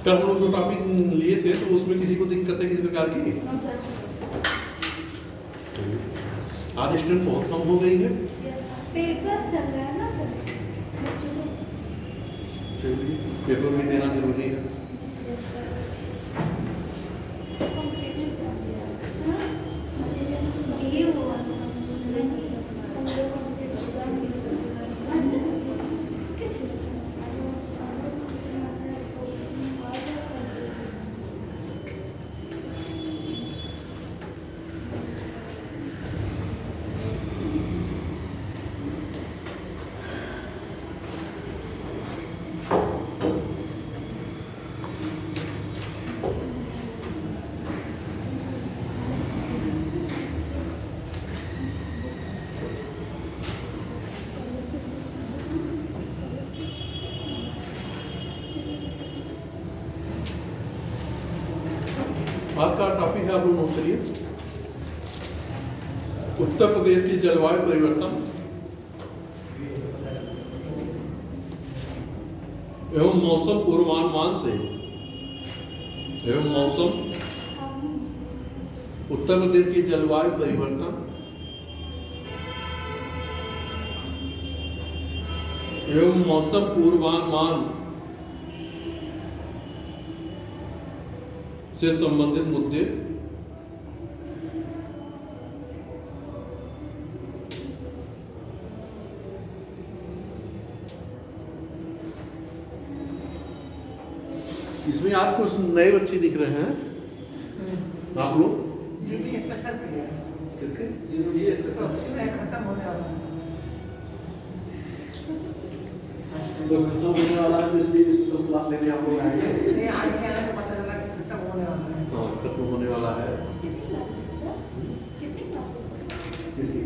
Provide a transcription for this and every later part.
कल हम लोग जो टॉपिक लिए थे तो उसमें किसी को दिक्कत है किसी प्रकार की? आज स्टूडेंट बहुत कम हो गई है। पेपर चल रहा है ना सर, चलिए पेपर भी देना जरूरी है। आज का टॉपिक है, आप लोग नोट करिए, उत्तर प्रदेश की जलवायु परिवर्तन एवं मौसम पूर्वानुमान से उत्तर प्रदेश की जलवायु परिवर्तन एवं मौसम पूर्वानुमान से संबंधित मुद्दे इसमें आज कुछ नए बच्चे दिख रहे हैं आप लोग। किसके? खत्म होने वाला है। तो खत्म होने वाला है, इसलिए स्पेशल क्लास लेने आप लोग आएंगे। नहीं, आगे आने को पता चला कि खत्म होने वाला है। हाँ, खत्म होने वाला है। किसकी?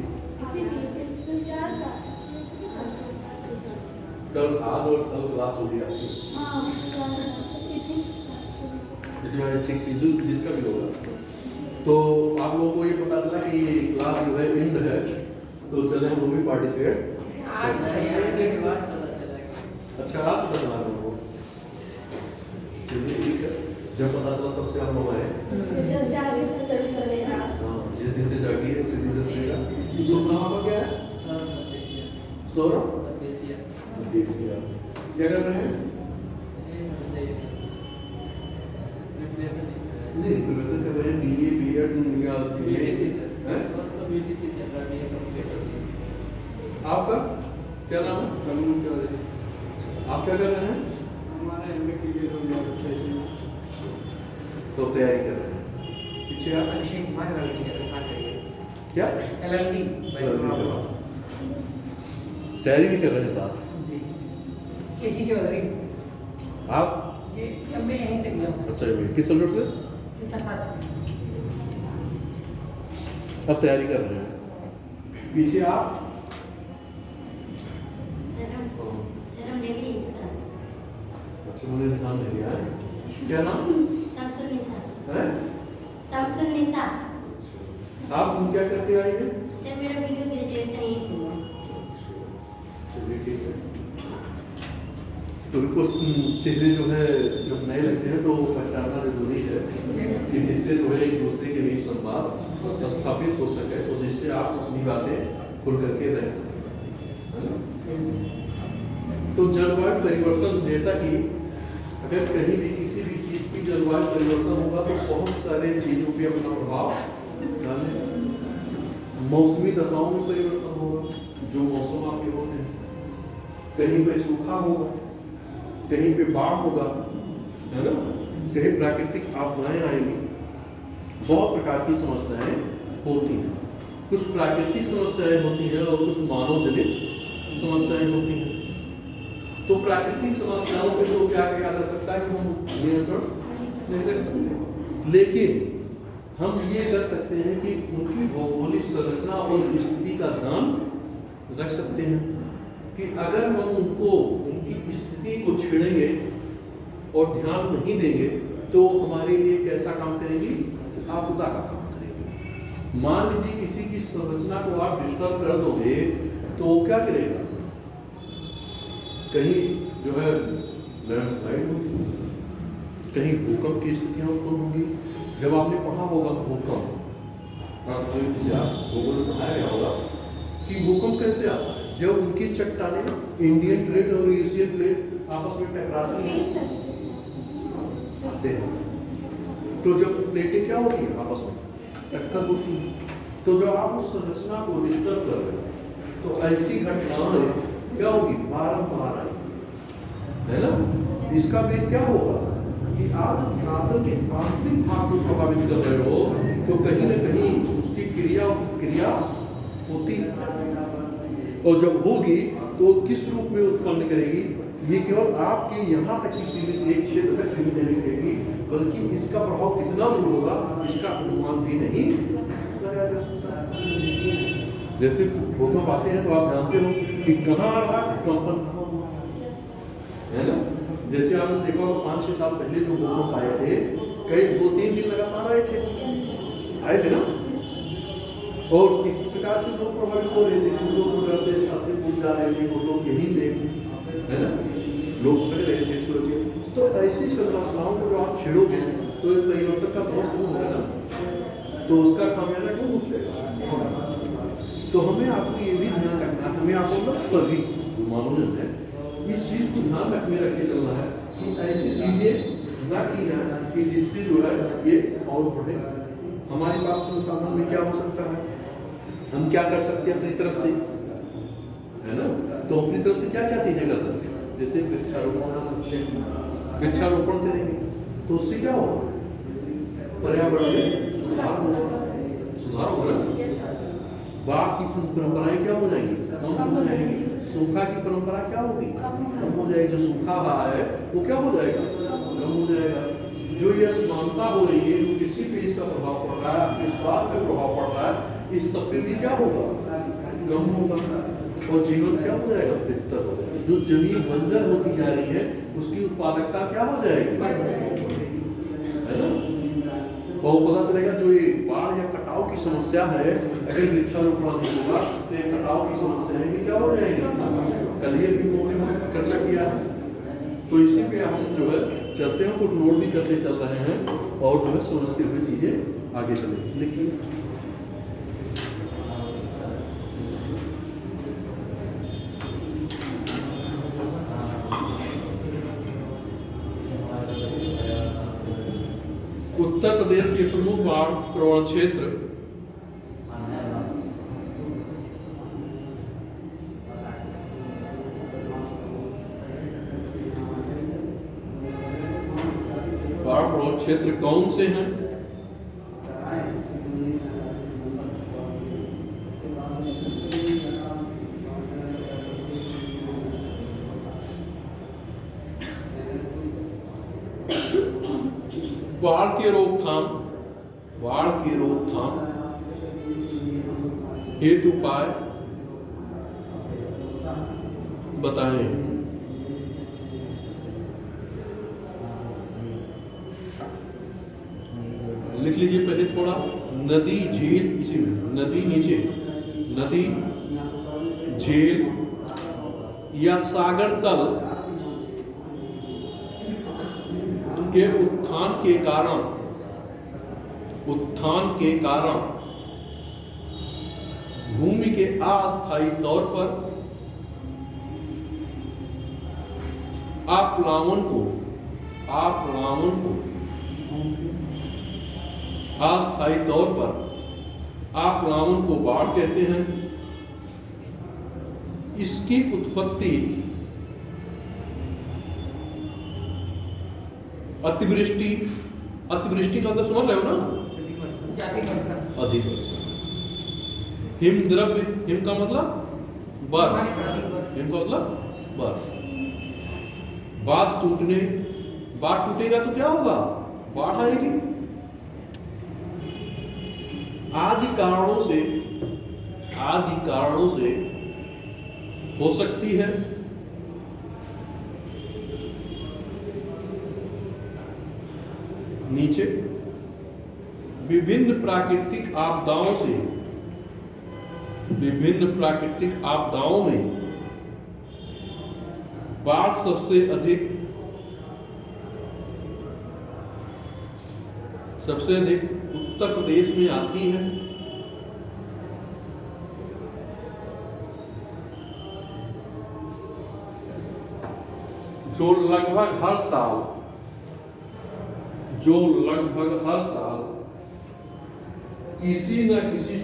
कल आज और कल क्लास हो गया इसमें एथिक्स जिसका भी होगा। तो आप लोगों को ये पता चला कि क्लास जो है एंड है, तो चले हम लोग भी पार्टिसिपेट। अच्छा, आप पता चला लोगों को? चलिए ठीक है, जब पता चला तब से आप लोग आए। हाँ, जिस दिन से जागी है उसी दिन से सवेरा। तो नाम आपका क्या है? सौरभ देसिया। क्या कर रहे हैं? नहीं, प्रोफेसर कर रहे हैं, बीए बीएड या आपका क्या नाम है? आप क्या कर रहे हैं? तो तैयारी कर रहे हैं। पीछे आप क्या तैयारी भी कर रहे हैं साथ? जी, केसी चौधरी। आप? ये मैं यहीं से गया हूँ। अच्छा, किस सब्जेक्ट से? अब तैयारी कर रहे हैं। पीछे आप? अच्छा, मुझे ध्यान नहीं दिया है। क्या नाम? है? आप क्या करते आएंगे? सर मेरा वीडियो ग्रेजुएशन यही से हुआ। चलिए ठीक है। तो कुछ चेहरे जो है जब नए लगते हैं तो पहचानना जरूरी है कि जिससे जो है एक दूसरे के बीच संवाद स्थापित हो सके और जिससे आप अपनी बातें खुल करके रह सकें। तो जलवायु परिवर्तन, जैसा कि अगर कहीं भी किसी भी चीज की जलवायु परिवर्तन होगा तो बहुत सारे चीजों पे अपना प्रभाव डालेगा। मौसमी दशाओं में परिवर्तन होगा, जो मौसम आपके होते हैं, कहीं पे सूखा होगा, कहीं पे बाढ़ होगा, है ना, कहीं प्राकृतिक आपदाएं आएंगी, बहुत प्रकार की समस्याएं होती हैं। कुछ प्राकृतिक समस्याएं होती हैं और कुछ मानव जनित समस्याएं होती हैं। तो प्राकृतिक समस्याओं पे तो क्या किया जा सकता है कि हम नियंत्रण नहीं रख सकते, लेकिन हम ये कर सकते हैं कि उनकी भौगोलिक संरचना और स्थिति का ध्यान रख सकते हैं कि अगर हम उनको उनकी स्थिति को छेड़ेंगे और ध्यान नहीं देंगे तो हमारे लिए कैसा काम करेगी? आपदा का काम करेगी। मान लीजिए किसी की संरचना को आप डिस्टर्ब कर दोगे तो क्या करेगा? कहीं जो है लैंडस्लाइड होगी, कहीं भूकंप की स्थितियाँ उत्पन्न होंगी। जब आपने पढ़ा होगा भूकंप, जिसे आप भूगोल में पढ़ाया गया होगा कि भूकंप कैसे आता है, जब उनकी चट्टानें इंडियन प्लेट और एशियन प्लेट आपस में टकराती हैं, तो जब प्लेटें क्या होती हैं आपस में टक्कर होती है, तो जब आप उस संरचना को डिस्टर्ब कर रहे हैं तो ऐसी घटनाएं क्या होगी, बारंबार आएंगी, है ना। इसका वेग क्या होगा कि आप धरातल के आंतरिक भाग को प्रभावित कर रहे हो, तो कहीं ना कहीं उसकी क्रिया होती है, और जब होगी तो किस रूप में उत्पन्न करेगी, ये केवल आपके यहाँ तक ही सीमित, एक क्षेत्र तक सीमित नहीं रहेगी, बल्कि इसका प्रभाव कितना दूर होगा इसका अनुमान भी नहीं लगाया जा सकता। जैसे भूकंप आते हैं तो आप जानते हो कि कहाँ आ रहा है, कंपन कहाँ हुआ है ना। जैसे आपने देखा 5-6 साल पहले जो भूकंप आए थे, कई 2-3 दिन लगातार आए थे ना, और किसी प्रकार से लोग प्रभावित हो रहे थे, कुछ लोग घर से छत से कूद जा रहे थे, कुछ लोग यहीं से, है ना, लोग पकड़ रहे थे सुरक्षित। तो ऐसी संरचनाओं को जो आप छेड़ोगे तो एक परिवर्तन का बहुत शुरू होगा ना, तो उसका खामियाजा कौन उठेगा। तो हमें आपको ये भी ध्यान रखना है, हमें आपको मतलब सभी जो मानवजन है इस चीज को ध्यान रखे चलना है कि ऐसी चीजें ना की जाए कि जिससे जो है ये और बढ़े। हमारे पास संसाधन में क्या हो सकता है, हम क्या कर सकते हैं अपनी तरफ से, है ना। तो अपनी तरफ से क्या क्या चीजें कर सकते हैं, जैसे वृक्षारोपण कर सकते हैं। वृक्षारोपण करेंगे तो उससे क्या होगा, पर्यावरण में सुधार होगा। बाढ़ की परंपराएं क्या हो जाएंगी, कम हो जाएंगी। सूखा की परंपरा क्या होगी, कम हो जाएगी। जो सूखा रहा है वो क्या हो जाएगा, कम हो जाएगा। जो ये असमानता हो रही है, जो किसी पे इसका प्रभाव पड़ रहा है, आपके स्वास्थ्य पे प्रभाव पड़ रहा है, इस सब पे भी क्या होगा, कम होगा, और जीवन क्या हो जाएगा, बेहतर हो जाएगा। जो जमीन बंजर होती जा रही है उसकी उत्पादकता क्या हो जाएगी, है ना। और पता चलेगा जो ये बाढ़ या कटाव की समस्या है, अगर वृक्षारोपण अधिक होगा तो ये कटाव की समस्याएं भी क्या हो जाएगी। कल ये भी हमने चर्चा किया है, तो इसी पे हम जो है चलते हैं, कुछ नोट भी करते चल रहे हैं और जो है समझते हुए चीजें आगे चलेंगे। लेकिन उत्तर प्रदेश के प्रमुख बाढ़ प्रवण क्षेत्र बाढ़ प्रवण क्षेत्र कौन से हैं? बाढ़ की रोकथाम हेतु उपाय बताएं। लिख लीजिए पहले थोड़ा, नदी झील, इसी में नदी नीचे, नदी झील या सागर तल के उत्थान के कारण भूमि के अस्थायी तौर पर आप्लावन को अस्थायी तौर पर आप्लावन को बाढ़ कहते हैं। इसकी उत्पत्ति अतिवृष्टि का मतलब समझ रहे हो ना, अधिक वर्षा। हिमद्रव्य, हिम का मतलब बर्फ, हिम का मतलब बर्फ। बांध टूटने, बांध टूटेगा तो क्या होगा, बाढ़ आएगी। आदि कारणों से हो सकती है। नीचे विभिन्न प्राकृतिक आपदाओं में बाढ़ सबसे अधिक सबसे अधिक उत्तर प्रदेश में आती है। जो लगभग हर साल किसी न किसी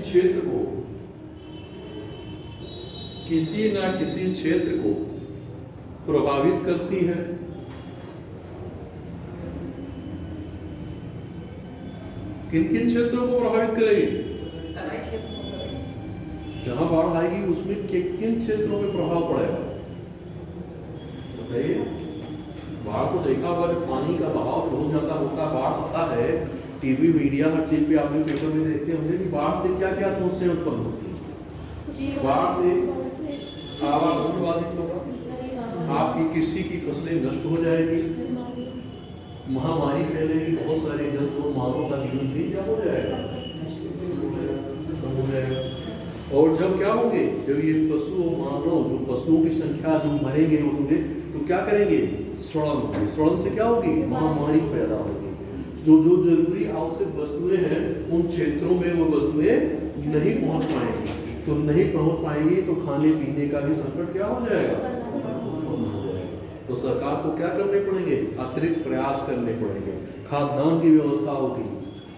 क्षेत्र को प्रभावित करती है। किन किन क्षेत्रों को प्रभावित करेगी? तराई क्षेत्र को करेगी। जहां बाढ़ आएगी उसमें किन क्षेत्रों में प्रभाव पड़ेगा बताइए। बाढ़ को देखा होगा, जब पानी का बहाव हो जाता होता, बाढ़ आता है, टीवी मीडिया हर चीज पे आपने पेपर में देखते होंगे कि बाढ़ से क्या क्या समस्याएं उत्पन्न होती है। बाढ़ से आवागमन बाधित होगा, आपकी कृषि की फसलें नष्ट हो जाएगी, महामारी फैलेगी, बहुत सारे जंतु और मानवों का जीवन भी क्या हो जाएगा, हो जाएगा। और जब क्या होंगे, जब ये पशु और मानव, जो पशुओं की संख्या जो मरेंगे होंगे, तो क्या करेंगे, सड़न से क्या होगी, महामारी पैदा होगी। जो जरूरी आवश्यक वस्तुएं हैं उन क्षेत्रों में वो वस्तुएं नहीं पहुंच पाएंगी, तो नहीं पहुंच पाएंगी तो खाने पीने का भी संकट क्या हो जाएगा। तो सरकार को क्या करने पड़ेंगे, अतिरिक्त प्रयास करने पड़ेंगे, खाद्यान्न की व्यवस्था होगी,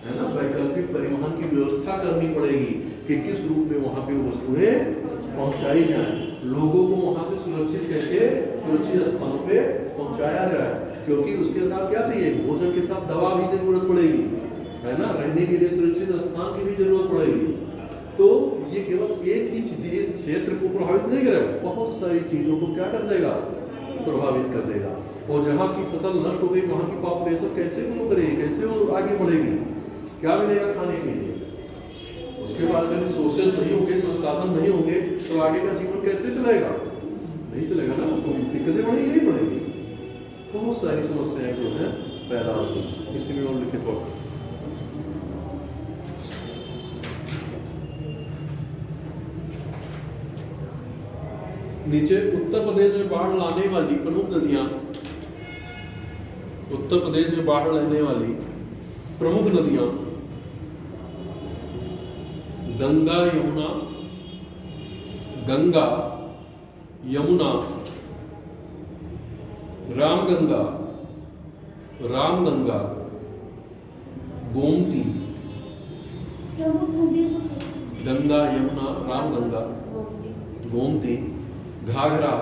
है ना, वैकल्पिक परिवहन की व्यवस्था करनी पड़ेगी कि किस रूप में वहां पे वो वस्तुएं पहुंचाई जाए, लोगों को वहां से सुरक्षित स्थानों पे पहुंचाया जाए। क्योंकि उसके साथ क्या चाहिए, भोजन के साथ दवा भी जरूरत पड़ेगी, है ना, रहने के लिए सुरक्षित स्थान की भी जरूरत पड़ेगी। तो ये केवल एक ही देश क्षेत्र को प्रभावित नहीं करेगा, बहुत सारी चीजों को क्या कर देगा, प्रभावित कर देगा। और जहाँ की फसल नष्ट हो गई वहाँ की पॉपुलेशन कैसे ग्रो करेगी, कैसे वो आगे बढ़ेगी, क्या मिलेगा खाने के लिए। उसके बाद अगर रिसोर्सेज नहीं होंगे, संसाधन नहीं होंगे, तो आगे का जीवन कैसे चलेगा, नहीं चलेगा ना, तो दिक्कतें बढ़ेगी नहीं बढ़ेगी। बहुत सारी समस्याएं जो है पैदा होगी। इसी में और लिखित हो नीचे, उत्तर प्रदेश में बाढ़ लाने वाली प्रमुख नदियां, उत्तर प्रदेश में बाढ़ लाने वाली प्रमुख नदियां गंगा यमुना, रामगंगा, गोमती, गंगा यमुना रामगंगा गोमती, घाघरा,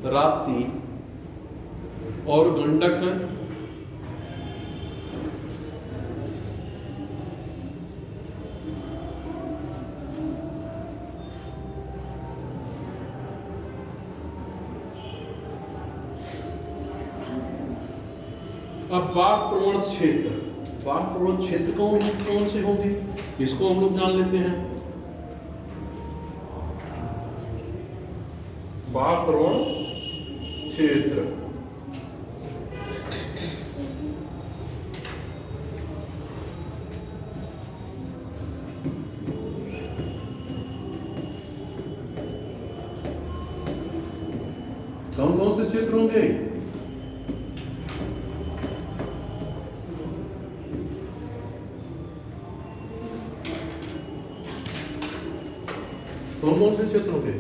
राप्ती और गंडक है। अब बाढ़ प्रवण क्षेत्र कौन से होंगे, इसको हम लोग जान लेते हैं। बाढ़ प्रवण क्षेत्र कौन से क्षेत्र होंगे, कौन से क्षेत्र होंगे,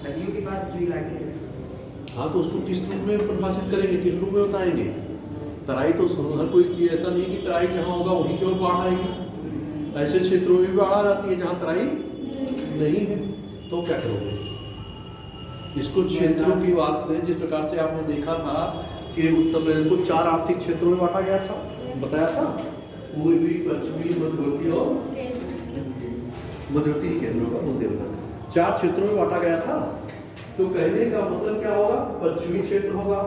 नदियों के पास जो इलाके हैं। हाँ, तो उसको किस रूप में परिभाषित करेंगे, किस रूप में बताएंगे। तराई तो हर कोई ऐसा नहीं कि तराई जहाँ होगा वहीं केवल बाढ़ आएगी, ऐसे क्षेत्रों में भी बाढ़ आ जाती है जहाँ तराई नहीं है, तो क्या करोगे। इसको क्षेत्रों की बात से, जिस प्रकार से आपने देखा था कि उत्तर प्रदेश को 4 आर्थिक क्षेत्रों में बांटा गया था, बताया था, पूर्वी, पश्चिमी, मध्यवर्ती और मध्यवर्ती केंद्रों का बुंदेलखंड, 4 क्षेत्रों में बांटा गया था। तो कहने का मतलब क्या होगा, पश्चिमी क्षेत्र होगा,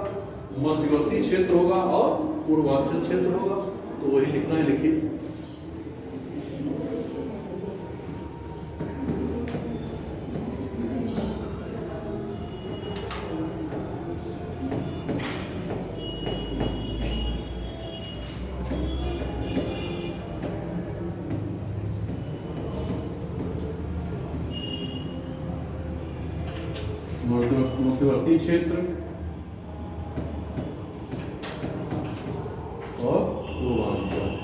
मध्यवर्ती क्षेत्र होगा और पूर्वांचल क्षेत्र होगा। तो वही लिखना है, लिखिए। मध्यवर्ती क्षेत्र और पूर्वांचल।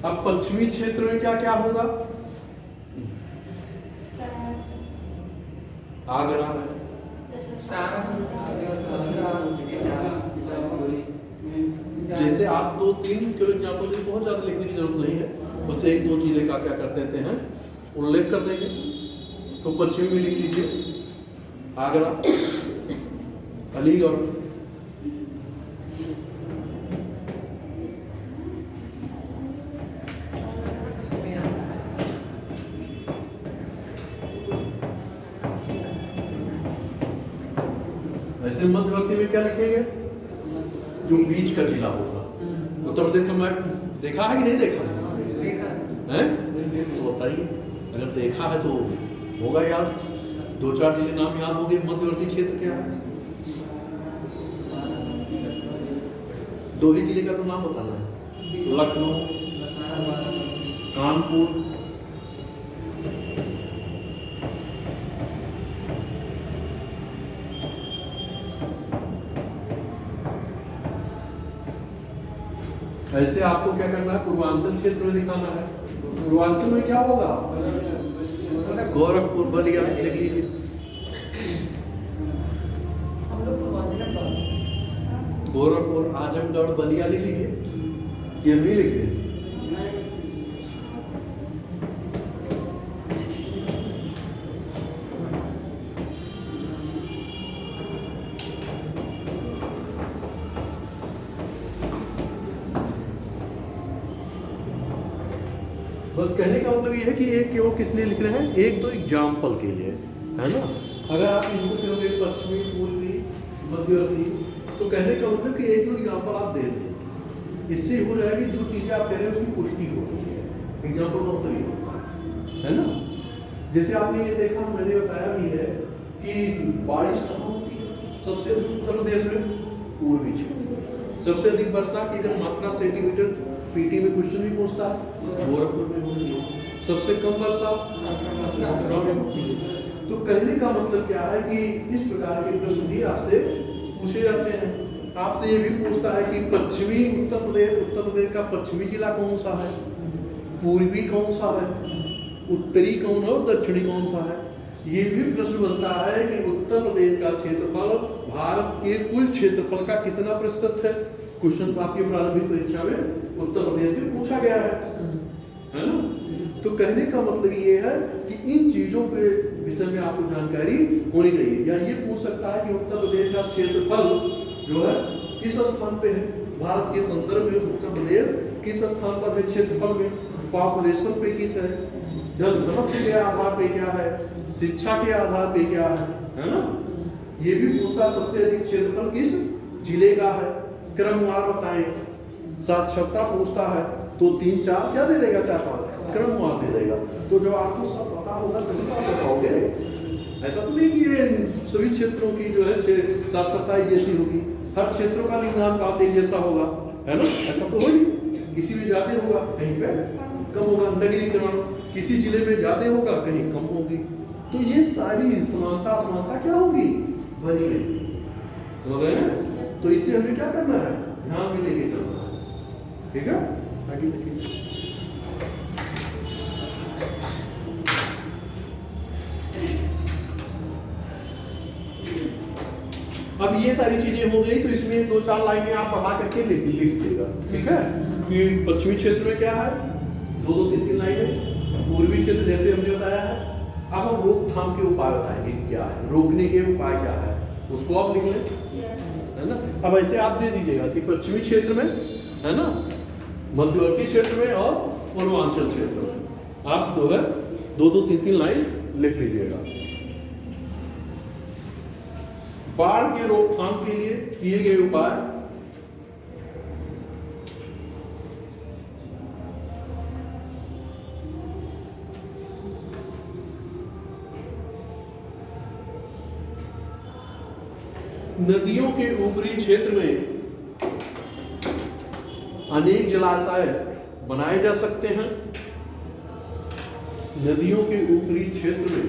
अब पश्चिमी क्षेत्र में क्या क्या होगा? आगरा है, जैसे आप 2-3 किलो एग्जाम्पल से बहुत ज्यादा लिखने की जरूरत नहीं है, बस 1-2 जिले का क्या करते थे हैं उल्लेख कर देंगे। तो पश्चिमी में लिख लीजिए आगरा, अलीगढ़, ऐसे मध्यवर्ती में क्या लिखेंगे? जो बीच का जिला होगा। उत्तर प्रदेश का मैप देखा है कि नहीं देखा है? तो बताइए, अगर देखा है तो होगा याद। 2-4 जिले नाम याद होंगे। मध्यवर्ती क्षेत्र क्या है? 2 ही जिले का तो नाम बताना है, लखनऊ, कानपुर, ऐसे आपको क्या करना है? पूर्वांचल क्षेत्र में दिखाना है। पूर्वांचल में क्या होगा? गोरखपुर, बलिया लिख लीजिए। गोरखपुर, आजमगढ़, बलिया लिख लीजिए कि हम ही लिख दें? बस कहने का मतलब ये है कि एक केवल किस लिए लिख रहे हैं? एक तो एग्जाम्पल के लिए, है ना। अगर आप इनको कहोगे पश्चिमी, पूर्वी, मध्यवर्ती, तो कहने का मतलब कि एक दो एग्जाम्पल आप दे दें, इससे हो जाएगी जो चीज़ें आप कह रहे हैं उसकी पुष्टि हो रही है। एग्जाम्पल का मतलब ये होता है ना। जैसे आपने ये देखा, मैंने बताया भी है कि बारिश कहाँ होती है? सबसे अधिक उत्तर प्रदेश में, पूर्वी क्षेत्र। सबसे अधिक वर्षा की अगर मात्रा सेंटीमीटर पीटी में क्वेश्चन भी पूछता है, गोरखपुर में होती है। सबसे कम वर्षा आगरा में होती है। तो कहने का मतलब क्या है कि इस प्रकार के प्रश्न भी आपसे पूछे जाते हैं। आपसे ये भी पूछता है कि पश्चिमी उत्तर प्रदेश का पश्चिमी जिला कौन सा है, पूर्वी कौन सा है, उत्तरी कौन है और दक्षिणी कौन सा है। ये भी प्रश्न बनता है कि उत्तर प्रदेश का क्षेत्रफल भारत के कुल क्षेत्रफल का कितना प्रतिशत है। क्वेश्चन आपकी प्रारंभिक परीक्षा में उत्तर प्रदेश में पूछा गया है ना। तो कहने का मतलब ये है कि इन चीजों के विषय में आपको जानकारी होनी चाहिए। या ये पूछ सकता है कि उत्तर प्रदेश का क्षेत्रफल जो है किस स्थान पे है, भारत के संदर्भ में उत्तर प्रदेश किस स्थान पर है क्षेत्रफल में, पॉपुलेशन पे किस है, जनघनत्व के आधार पे क्या है, शिक्षा के आधार पे क्या है ना। ये भी पूछता सबसे अधिक क्षेत्रफल किस जिले का है, क्रमवार बताएं। साक्षरता पूछता है तो 3-4 क्या दे देगा, 4-5 क्रमवार दे देगा। तो जब आपको सब पता होगा तभी आप बताओगे। ऐसा तो नहीं कि ये सभी क्षेत्रों की जो है साक्षरता एक जैसी होगी, हर क्षेत्रों का लिंगानुपात एक जैसा होगा, है ना। ऐसा तो होगी, किसी में ज्यादा होगा, कहीं पे कम होगा। नगरीकरण किसी जिले में ज्यादा होगा, कहीं कम होगी। तो ये सारी समानता क्या होगी, बनी रहेगी। समझ रहे हैं? तो इसे हमें क्या करना है, ध्यान में लेके चलना है। ठीक है, आगे देखिए। अब ये सारी चीजें हो गई, तो इसमें 2-4 लाइनें आप बढ़ा करके लिख देगा। ठीक है, कि पश्चिमी क्षेत्र में क्या है, 2-2, 3-3 लाइनें। पूर्वी क्षेत्र जैसे हमने बताया है। अब हम रोकथाम के उपाय बताएंगे कि क्या है, रोकने के उपाय क्या है, उसको आप लिख लें, है ना। अब ऐसे आप दे दीजिएगा कि पश्चिमी क्षेत्र में, है ना, मध्यवर्ती क्षेत्र में और पूर्वांचल क्षेत्र में। आप जो है 2-2, 3-3 लाइन लिख लीजिएगा। बाढ़ के रोकथाम के लिए किए गए उपाय। नदियों के ऊपरी क्षेत्र में अनेक जलाशय बनाए जा सकते हैं। नदियों के ऊपरी क्षेत्र में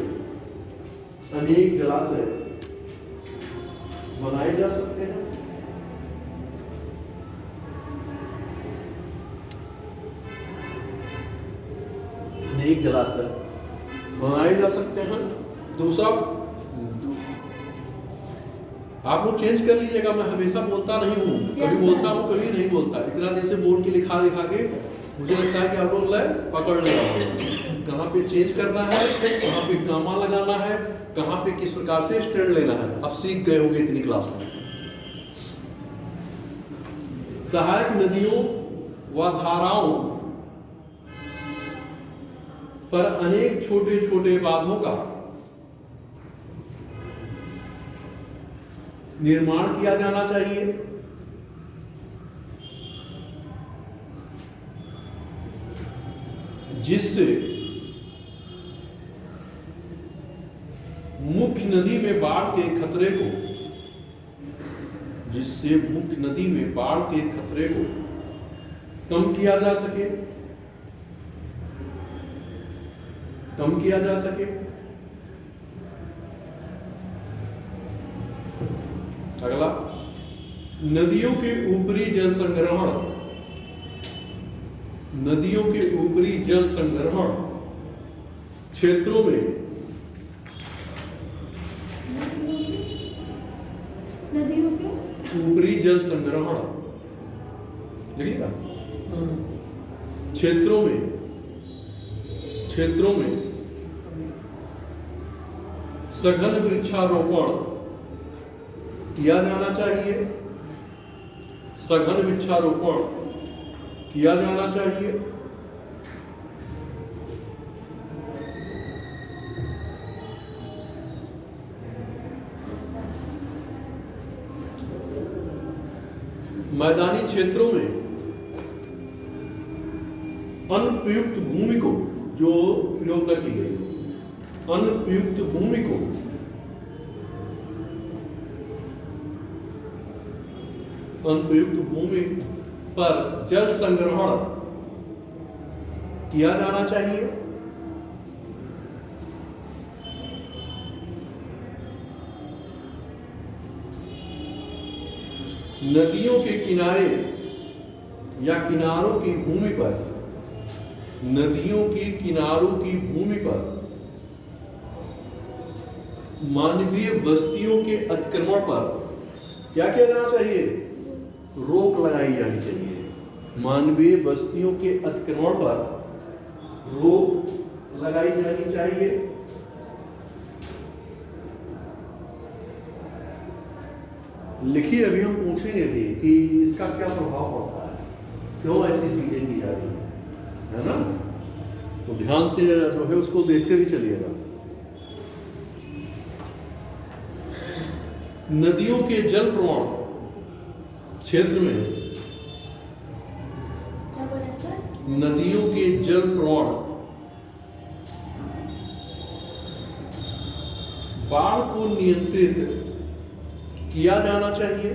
अनेक जलाशय बनाए जा सकते हैं। अनेक जलाशय बनाए जा सकते हैं। दूसरा, आप लोग चेंज कर लीजिएगा, मैं हमेशा बोलता नहीं हूँ, कभी बोलता हूँ कभी नहीं बोलता। इतना दिन से बोल के लिखा के मुझे लगता है कि आप लोग लय पकड़ लेगा। कहाँ पे चेंज करना है, कहाँ पे कामा लगाना है, कहाँ पे किस प्रकार से स्टैंड लेना है, अब सीख गए होंगे इतनी क्लास में। सहायक नदियों व धाराओं पर अनेक छोटे छोटे बांधों का निर्माण किया जाना चाहिए। जिससे मुख्य नदी में बाढ़ के खतरे को कम किया जा सके। अगला, नदियों के ऊपरी जल संग्रहण क्षेत्रों में नदियों के ऊपरी जल संग्रहण लिखिएगा। क्षेत्रों में सघन वृक्षारोपण किया जाना चाहिए। मैदानी क्षेत्रों में अनुपयुक्त भूमि को, जो प्रयोग न की गई, अनुपयुक्त भूमि पर जल संग्रहण किया जाना चाहिए। नदियों के किनारे या किनारों की भूमि पर मानवीय बस्तियों के अतिक्रमण पर क्या किया जाना चाहिए? रोक लगाई जानी चाहिए। मानवीय बस्तियों के अतिक्रमण पर रोक लगाई जानी चाहिए। लिखिए, अभी हम पूछेंगे भी कि इसका क्या प्रभाव पड़ता है, क्यों ऐसी चीजें की जा रही है ना। तो ध्यान से जो है उसको देखते भी चलिएगा। नदियों के जल प्रवाह क्षेत्र में, नदियों के जल प्रवाह बाढ़ को नियंत्रित किया जाना चाहिए।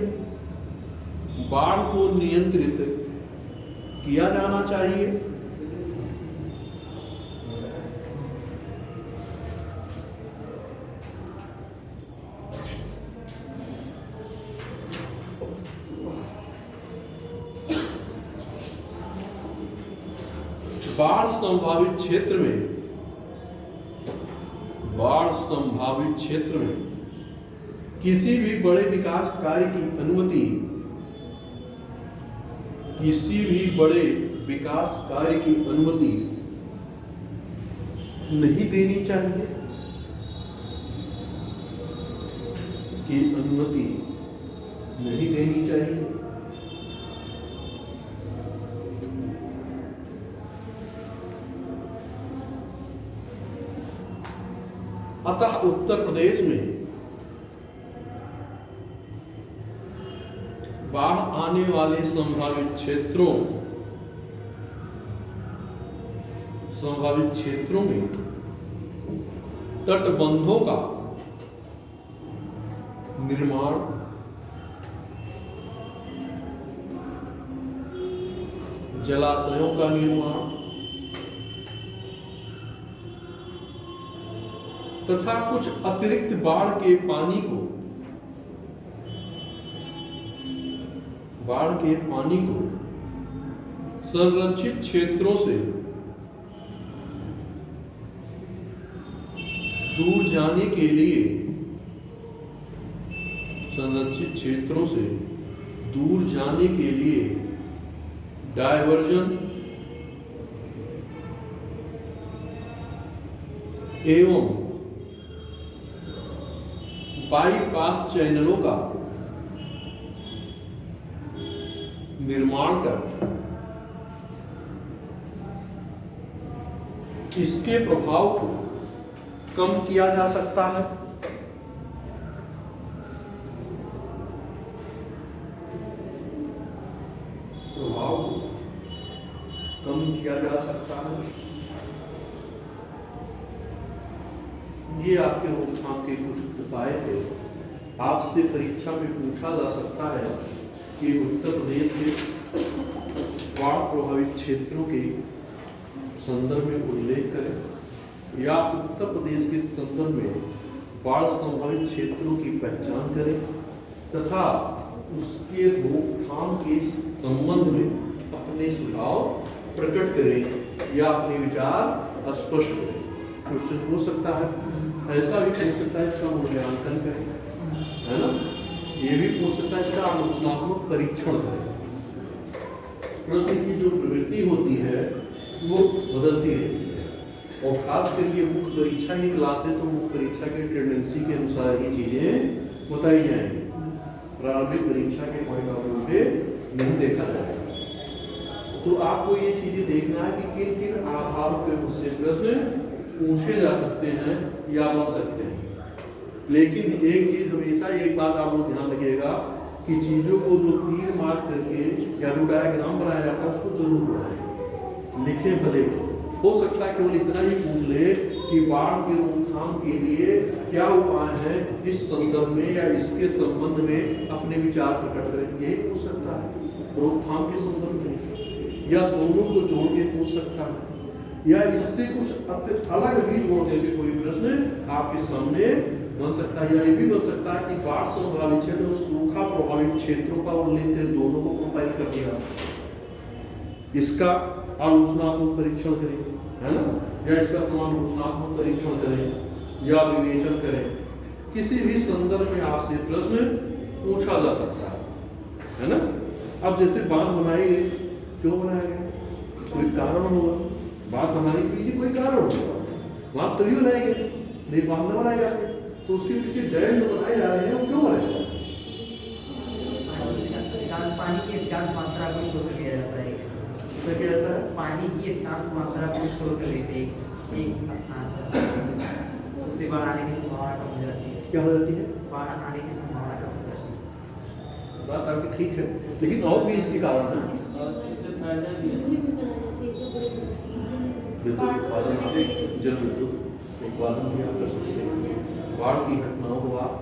बाढ़ संभावित क्षेत्र में किसी भी बड़े विकास कार्य की अनुमति नहीं देनी चाहिए। अतः उत्तर प्रदेश में बाढ़ आने वाले संभावित क्षेत्रों में तटबंधों का निर्माण जलाशयों का निर्माण तथा कुछ अतिरिक्त बाढ़ के पानी को संरक्षित क्षेत्रों से दूर जाने के लिए डायवर्जन एवं बाईपास चैनलों का निर्माण कर इसके प्रभाव को कम किया जा सकता है। ये आपके रोकथाम के कुछ उपाय थे। आपसे परीक्षा में पूछा जा सकता है कि उत्तर प्रदेश के बाढ़ प्रभावित क्षेत्रों के संदर्भ में उल्लेख करें या उत्तर प्रदेश के संदर्भ में बाढ़ संभावित क्षेत्रों की पहचान करें तथा उसके रोकथाम के संबंध में अपने सुझाव प्रकट करें या अपने विचार स्पष्ट करें। क्वेश्चन हो सकता है, ऐसा भी हो सकता है इसका मूल्यांकन करें, है ना। ये भी हो सकता है इसका आलोचनात्मक परीक्षण करें। प्रश्न की जो प्रवृत्ति होती है वो बदलती रहती है और खास करके मुख्य परीक्षा की क्लास है तो मुख्य परीक्षा के टेंडेंसी के अनुसार ये चीजें बताई जाएंगी। प्रारंभिक परीक्षा के पॉइंट ऑफ व्यू पे नहीं देखा जाएगा। तो आपको ये चीजें देखना है कि किन किन आधारों पे मुझसे प्रश्न पूछे जा सकते हैं या बन सकते हैं। लेकिन एक चीज हमेशा एक बात आप लोग ध्यान रखिएगा कि चीजों को जो तीर मार्क करके या जो डायग्राम बनाया जाता है उसको जरूर बनाएं, लिखें भले। हो सकता है केवल इतना ही पूछ ले कि बाढ़ के रोकथाम के लिए क्या उपाय है, इस संदर्भ में या इसके संबंध में अपने विचार प्रकट करें। ये पूछ सकता है रोकथाम के संदर्भ में, या दोनों को जोड़ के पूछ सकता है, या इससे कुछ अलग भी जोड़ करके कोई प्रश्न आपके सामने बन सकता है। या ये भी बन सकता है कि बाढ़ संभावित क्षेत्र और सूखा प्रभावित क्षेत्रों का उल्लेख कर दोनों को कंपाइल कर दिया, इसका आलोचनात्मक परीक्षण करें, है ना, या इसका समालोचनात्मक परीक्षण करें या विवेचन करें। किसी भी संदर्भ में आपसे प्रश्न पूछा जा सकता है ना। अब जैसे बात बनाई गई, क्यों बनाया गया? कोई कारण होगा। बात बनाने के पीछे कोई कारण होगा, बात तभी बनाई गई, नहीं बात न बनाई जाती तो उसके पीछे डैम जो बनाए जा रहे हैं वो क्यों बनाए जा रहे हैं? पानी की अधिकांश मात्रा को स्टोर कर लिया जाता है। क्या किया जाता है? पानी की अधिकांश मात्रा को स्टोर कर लेते हैं एक स्थान पर, उससे बाढ़ आने की संभावना कम हो जाती है। क्या हो जाती है? बाढ़ आने की संभावना कम हो जाती है। बात आपकी ठीक है, लेकिन और भी इसके कारण है। विद्युत उत्पादन, जल विद्युत उत्पादन भी आप कर सकते हैं। बाढ़ की घटनाओं को आप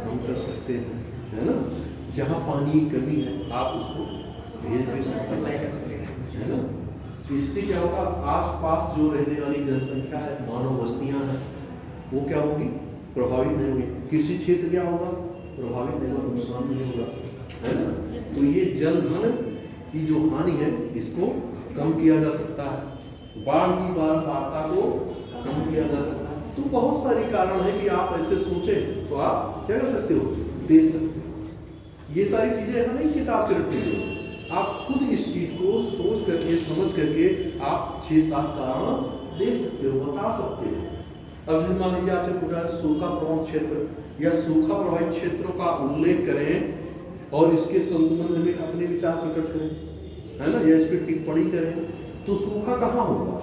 कम कर सकते हैं, है ना। जहाँ पानी की कमी है आप उसको भेज भी सकते हैं, है ना। इससे क्या होगा, आसपास जो रहने वाली जनसंख्या है, मानव बस्तियाँ हैं, वो क्या होगी? प्रभावित नहीं होगी। कृषि क्षेत्र क्या होगा? प्रभावित नहीं होगा, नुकसान नहीं होगा, है ना। तो ये जन धन की जो हानि है इसको कम किया जा सकता है, बाढ़ की बारंबारता को कम किया जा सकता है। तो बहुत सारे कारण है कि आप ऐसे सोचें तो आप क्या कर सकते हो, दे सकते हो। ये सारी चीजें ऐसा नहीं किताब से रखी हुई, आप खुद इस चीज को सोच करके समझ करके आप 6-7 कारण दे सकते हो, बता सकते हो। अब जैसे मान लीजिए आपसे पूछा है सूखा प्रभावित क्षेत्र या सूखा प्रभावित क्षेत्रों का उल्लेख करें और इसके संबंध में अपने विचार प्रकट करें, है ना, या इस पर टिप्पणी करें। तो सूखा कहाँ होगा?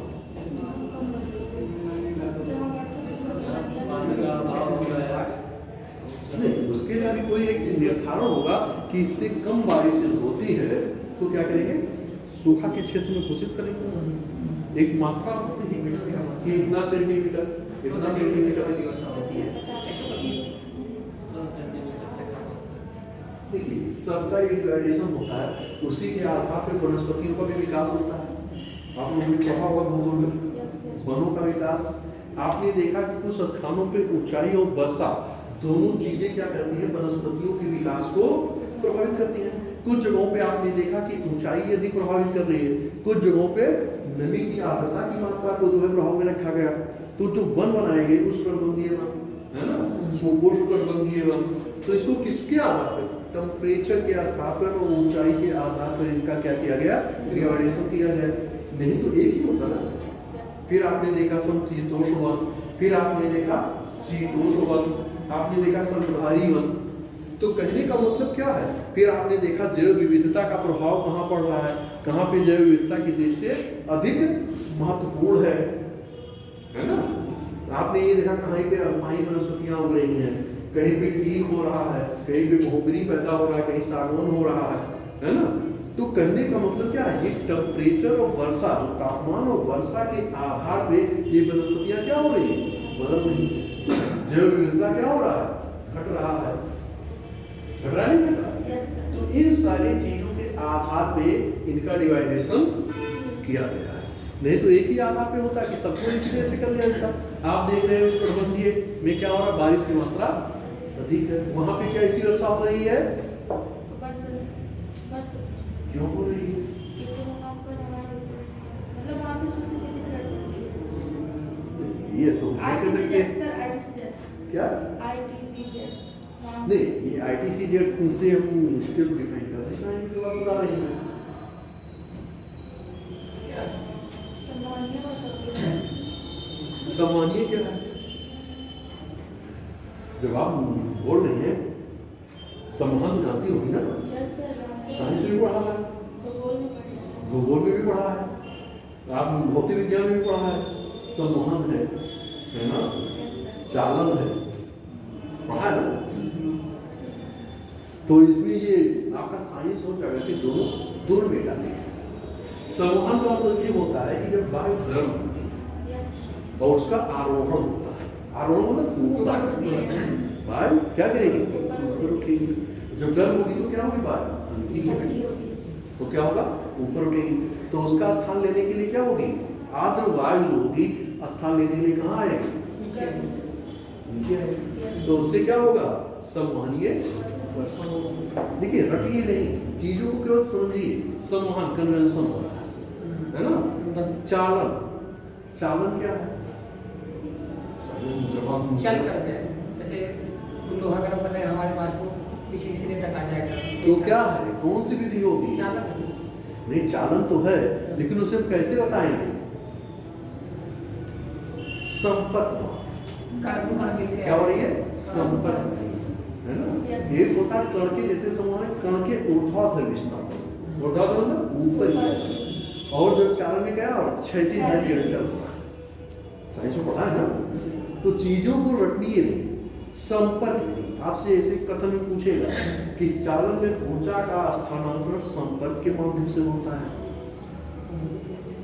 उसके लिए भी कोई एक निर्धारण होगा कि इससे कम बारिश होती है तो क्या करेंगे, सूखा के क्षेत्र में घोषित करेंगे एक मात्रा कि इतना सेंटीमीटर, इतना सेंटीमीटर। देखिए सबका यूटिलाइजेशन होता है, उसी के आधार पर वनस्पतियों का भी विकास होता है। आप लोगों ने पढ़ा होगा भूगोल में वनों का विकास। आपने देखा कि कुछ स्थानों पे ऊंचाई और वर्षा दोनों चीजें क्या करती है, वनस्पतियों के विकास को प्रभावित करती हैं। कुछ जगहों पे आपने देखा कि ऊंचाई अधिक प्रभावित कर रही है, कुछ जगहों पे नमी की आर्द्रता की मात्रा को जो है प्रभाव में रखा गया। तो जो वन बनाए गए उष्णकटिबंधीय वन है ना, उष्णकटिबंधीय वन, तो इसको किसके आधार पर, टेम्परेचर के आधार पर और ऊंचाई के आधार पर इनका क्या किया गया, डिवाइडेशन किया गया। नहीं तो एक ही होता ना। फिर आपने देखा समशीतोष्ण वन, फिर आपने देखा शीतोष्ण वन, आपने देखा समधारी वन। तो कहने का मतलब क्या है, फिर आपने देखा जैव विविधता का प्रभाव कहाँ पड़ रहा है, कहाँ पे जैव विविधता की दृष्टि से अधिक महत्वपूर्ण है ना। आपने ये देखा कहीं पे अल्पाइन वनस्पतियां उग रही हैं, कहीं पे टीक हो रहा है, कहीं पे मोहगरी पैदा हो रहा है, कहीं सागवान हो रहा है ना। तो कहने का मतलब क्या है, ये टेम्परेचर और वर्षा, जो तापमान और वर्षा के आधार पे ये वनस्पतियां क्या हो रही है, बदल रही है। जैव विविधता क्या हो रहा है, घट रहा है, घट रहा नहीं घट रहा। तो इन सारी चीजों के आधार पे इनका डिवाइडेशन किया गया है। नहीं तो एक ही आधार पे होता है कि सबको एक ही से कर लिया जाता। आप देख रहे हैं उष्णकटिबंधीय में क्या हो रहा है, बारिश की मात्रा अधिक है, वहां पे क्या इसी वर्षा हो रही है, क्यों हो रही है, मतलब वहाँ पे शुद्ध खेती करते ये तो नहीं कर सकते क्या, नहीं ये ITCZ से हम इसके डिफाइन कर रहे हैं, ये बात बता रही है। सम्मानीय क्या है, जब आप बोल रही हैं सम्मान जानती होगी ना, साइंस में भी पढ़ा है, भूगोल में भी पढ़ा है, आप भौतिक विज्ञान में भी पढ़ा है, सम्मान है ना, चालन है, पढ़ा है ना। तो इसमें ये आपका साइंस और ज्योग्राफी दोनों में डाले। सम्मान का मतलब ये होता है कि जब वायु गर्म होती है और उसका आरोहण होता है, आरोहण मतलब ऊपर, वायु क्या करेगी, ऊपर उठेगी। जो गर्म होगी तो क्या होगी, वायु नीचे होगी, तो क्या होगा, ऊपर उठेगी। तो उसका स्थान लेने के लिए क्या होगी, आर्द्र वायु जो होगी स्थान लेने के लिए कहाँ आएगी, नीचे आएगी। तो उससे क्या होगा, सम्मानीय वर्षा होगा। देखिए रटिए नहीं, चीजों को केवल समझिए, सम्मान कन्वेंशन हो रहा है ना। चालन, चालन क्या है, चल करते हैं, जैसे लोहा गर्म कर रहे हैं हमारे पास, वो पीछे सिरे तक आ जाएगा, तो क्या है, कौन सी विधि होगी, नहीं चालन तो है, लेकिन उसे हम कैसे बताएंगे, संपर्क, क्या हो रही है, संपर्क है ना। एक होता है कण के, जैसे समान कण के ऊर्ध्वाधर विस्थापन, ऊर्ध्वाधर मतलब ऊपर की, और जो चालन में क्या है, क्षैतिज है, साइंस में पढ़ा है ना। तो चीजों को रटिए नहीं, संपर्क। आपसे ऐसे कथन में पूछेगा कि चालन में ऊर्जा का स्थानांतरण संपर्क के माध्यम से होता है,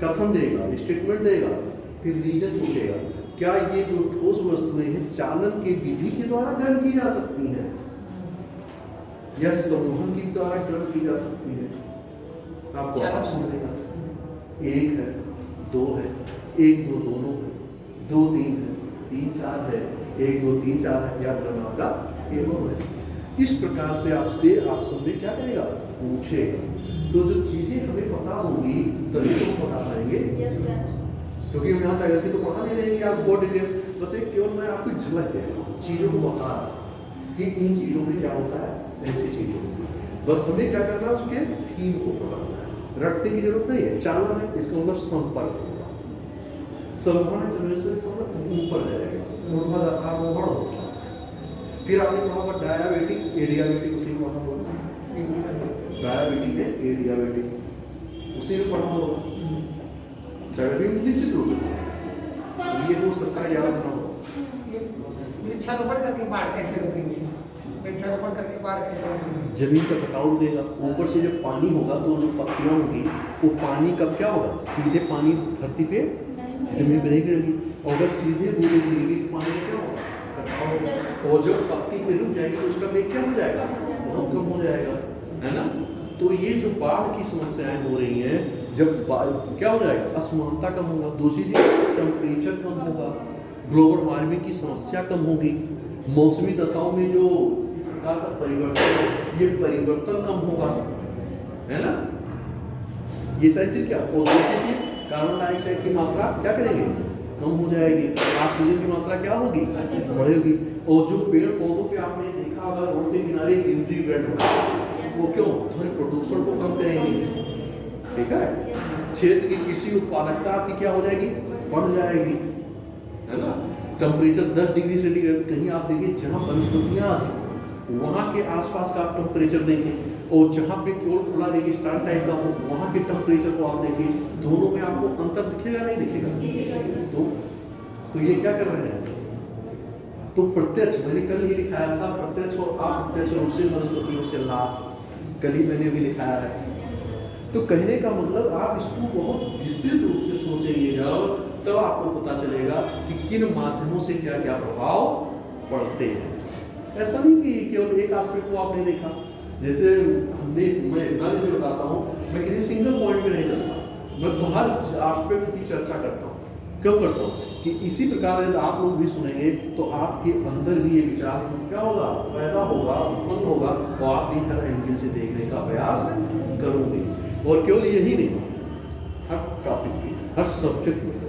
कथन देगा, स्टेटमेंट देगा, फिर रीजन पूछेगा क्या ये जो ठोस वस्तुएं हैं चालन के विधि के द्वारा ग्रहण की जा सकती हैं या समूहन के द्वारा ग्रहण की जा सकती है। आपको ऑप्शन देगा, एक है, दो है, एक दो दोनों है, दो तीन है, तीन चार है, एक दो तीन चार है, या ग्रहण आपका एवं है। इस प्रकार से आपसे ऑप्शन में क्या करेगा, पूछेगा। तो जो चीजें हमें पता होंगी तभी तो हम बता पाएंगे, क्योंकि हम यहाँ चाहते तो पढ़ा नहीं रहेंगे आप बहुत डिटेल, बस एक केवल मैं आपको झलक दे रहा हूँ, चीज़ों को बता कि इन चीज़ों में क्या होता है, ऐसी चीज़ों में बस हमें क्या करना है, उसके थीम को पकड़ना है, रटने की जरूरत नहीं है। चालन है, इसका मतलब संपर्क होगा, सम्मान मतलब ऊपर जाएगा, आरोहण होगा। फिर आपने पढ़ा होगा डायाबेटिक, एडियाबेटिक, उसी में पढ़ा होगा, डायाबेटिक है, एडियाबेटिक उसी में पढ़ा होगा, निश्चित रूप से ये हो सकता है, याद ना हो। वृक्षारोपण करके बाढ़ कैसे रोकेंगे, वृक्षारोपण करके बाढ़ कैसे रोकेंगे, जमीन का कटाव रुकेगा, ऊपर से जब पानी होगा तो जो पत्तियां होगी वो पानी कब क्या होगा, सीधे पानी धरती पे जमीन पे नहीं गिरेगी, और अगर सीधे बूंदे गिरेगी तो पानी क्या होगा, कटाव होगा, और जो पत्ती पे रुक जाएगी तो उसका वेग क्या हो जाएगा, बहुत कम हो जाएगा, है ना। तो ये जो बाढ़ की समस्याएं हो रही हैं, जब क्या हो जाएगा, असमानता कम होगा, दूसरी चीज टेम्परेचर कम होगा, ग्लोबल वार्मिंग की समस्या कम होगी, मौसमी दशाओं में जो इस प्रकार का परिवर्तन, ये परिवर्तन कम होगा, है ना। ये सारी चीज क्या, और दूसरी चीज कार्बन डाइऑक्साइड की मात्रा क्या करेंगे, कम हो जाएगी, ऑक्सीजन की मात्रा क्या होगी, बढ़ेगी। और जो पेड़ पौधों पे आपने देखा अगर रोड के किनारे ग्रीनरी बेल्ट होगा, वो क्यों, ध्वनि प्रदूषण को कम करेंगे, ठीक है। क्षेत्र की कृषि उत्पादकता आपकी क्या हो जाएगी, बढ़ जाएगी, है ना। टेम्परेचर 10 डिग्री सेंटीग्रेड, कहीं आप देखिए जहाँ वनस्पतियाँ वहाँ के आसपास का आप टेम्परेचर देखें, और जहाँ पे केवल खुला रेगिस्तान टाइप का हो वहाँ के टेम्परेचर को आप देखिए, दोनों में आपको अंतर दिखेगा नहीं दिखेगा। तो ये क्या कर रहे हैं, तो प्रत्यक्ष, मैंने कल ये लिखाया था, प्रत्यक्ष और अप्रत्यक्ष रूप से वनस्पतियों से लाभ, कल ही मैंने भी लिखाया है। तो कहने का मतलब आप इसको बहुत विस्तृत रूप से सोचेंगे जब, तब आपको पता चलेगा कि किन माध्यमों से क्या क्या प्रभाव पड़ते हैं। ऐसा नहीं कि केवल एक एस्पेक्ट को आपने देखा, जैसे मैं इतना जैसे बताता हूँ, मैं किसी सिंगल पॉइंट पे नहीं चलता, मैं हर एस्पेक्ट की चर्चा करता हूँ। क्यों करता हूँ कि इसी प्रकार यदि आप लोग भी सुनेंगे तो आपके अंदर भी ये विचार क्या होगा, पैदा होगा, उत्पन्न होगा, और आप भी हर एंगल से देखने का प्रयास करोगे। और केवल यही नहीं, हर टॉपिक की, हर सब्जेक्ट में।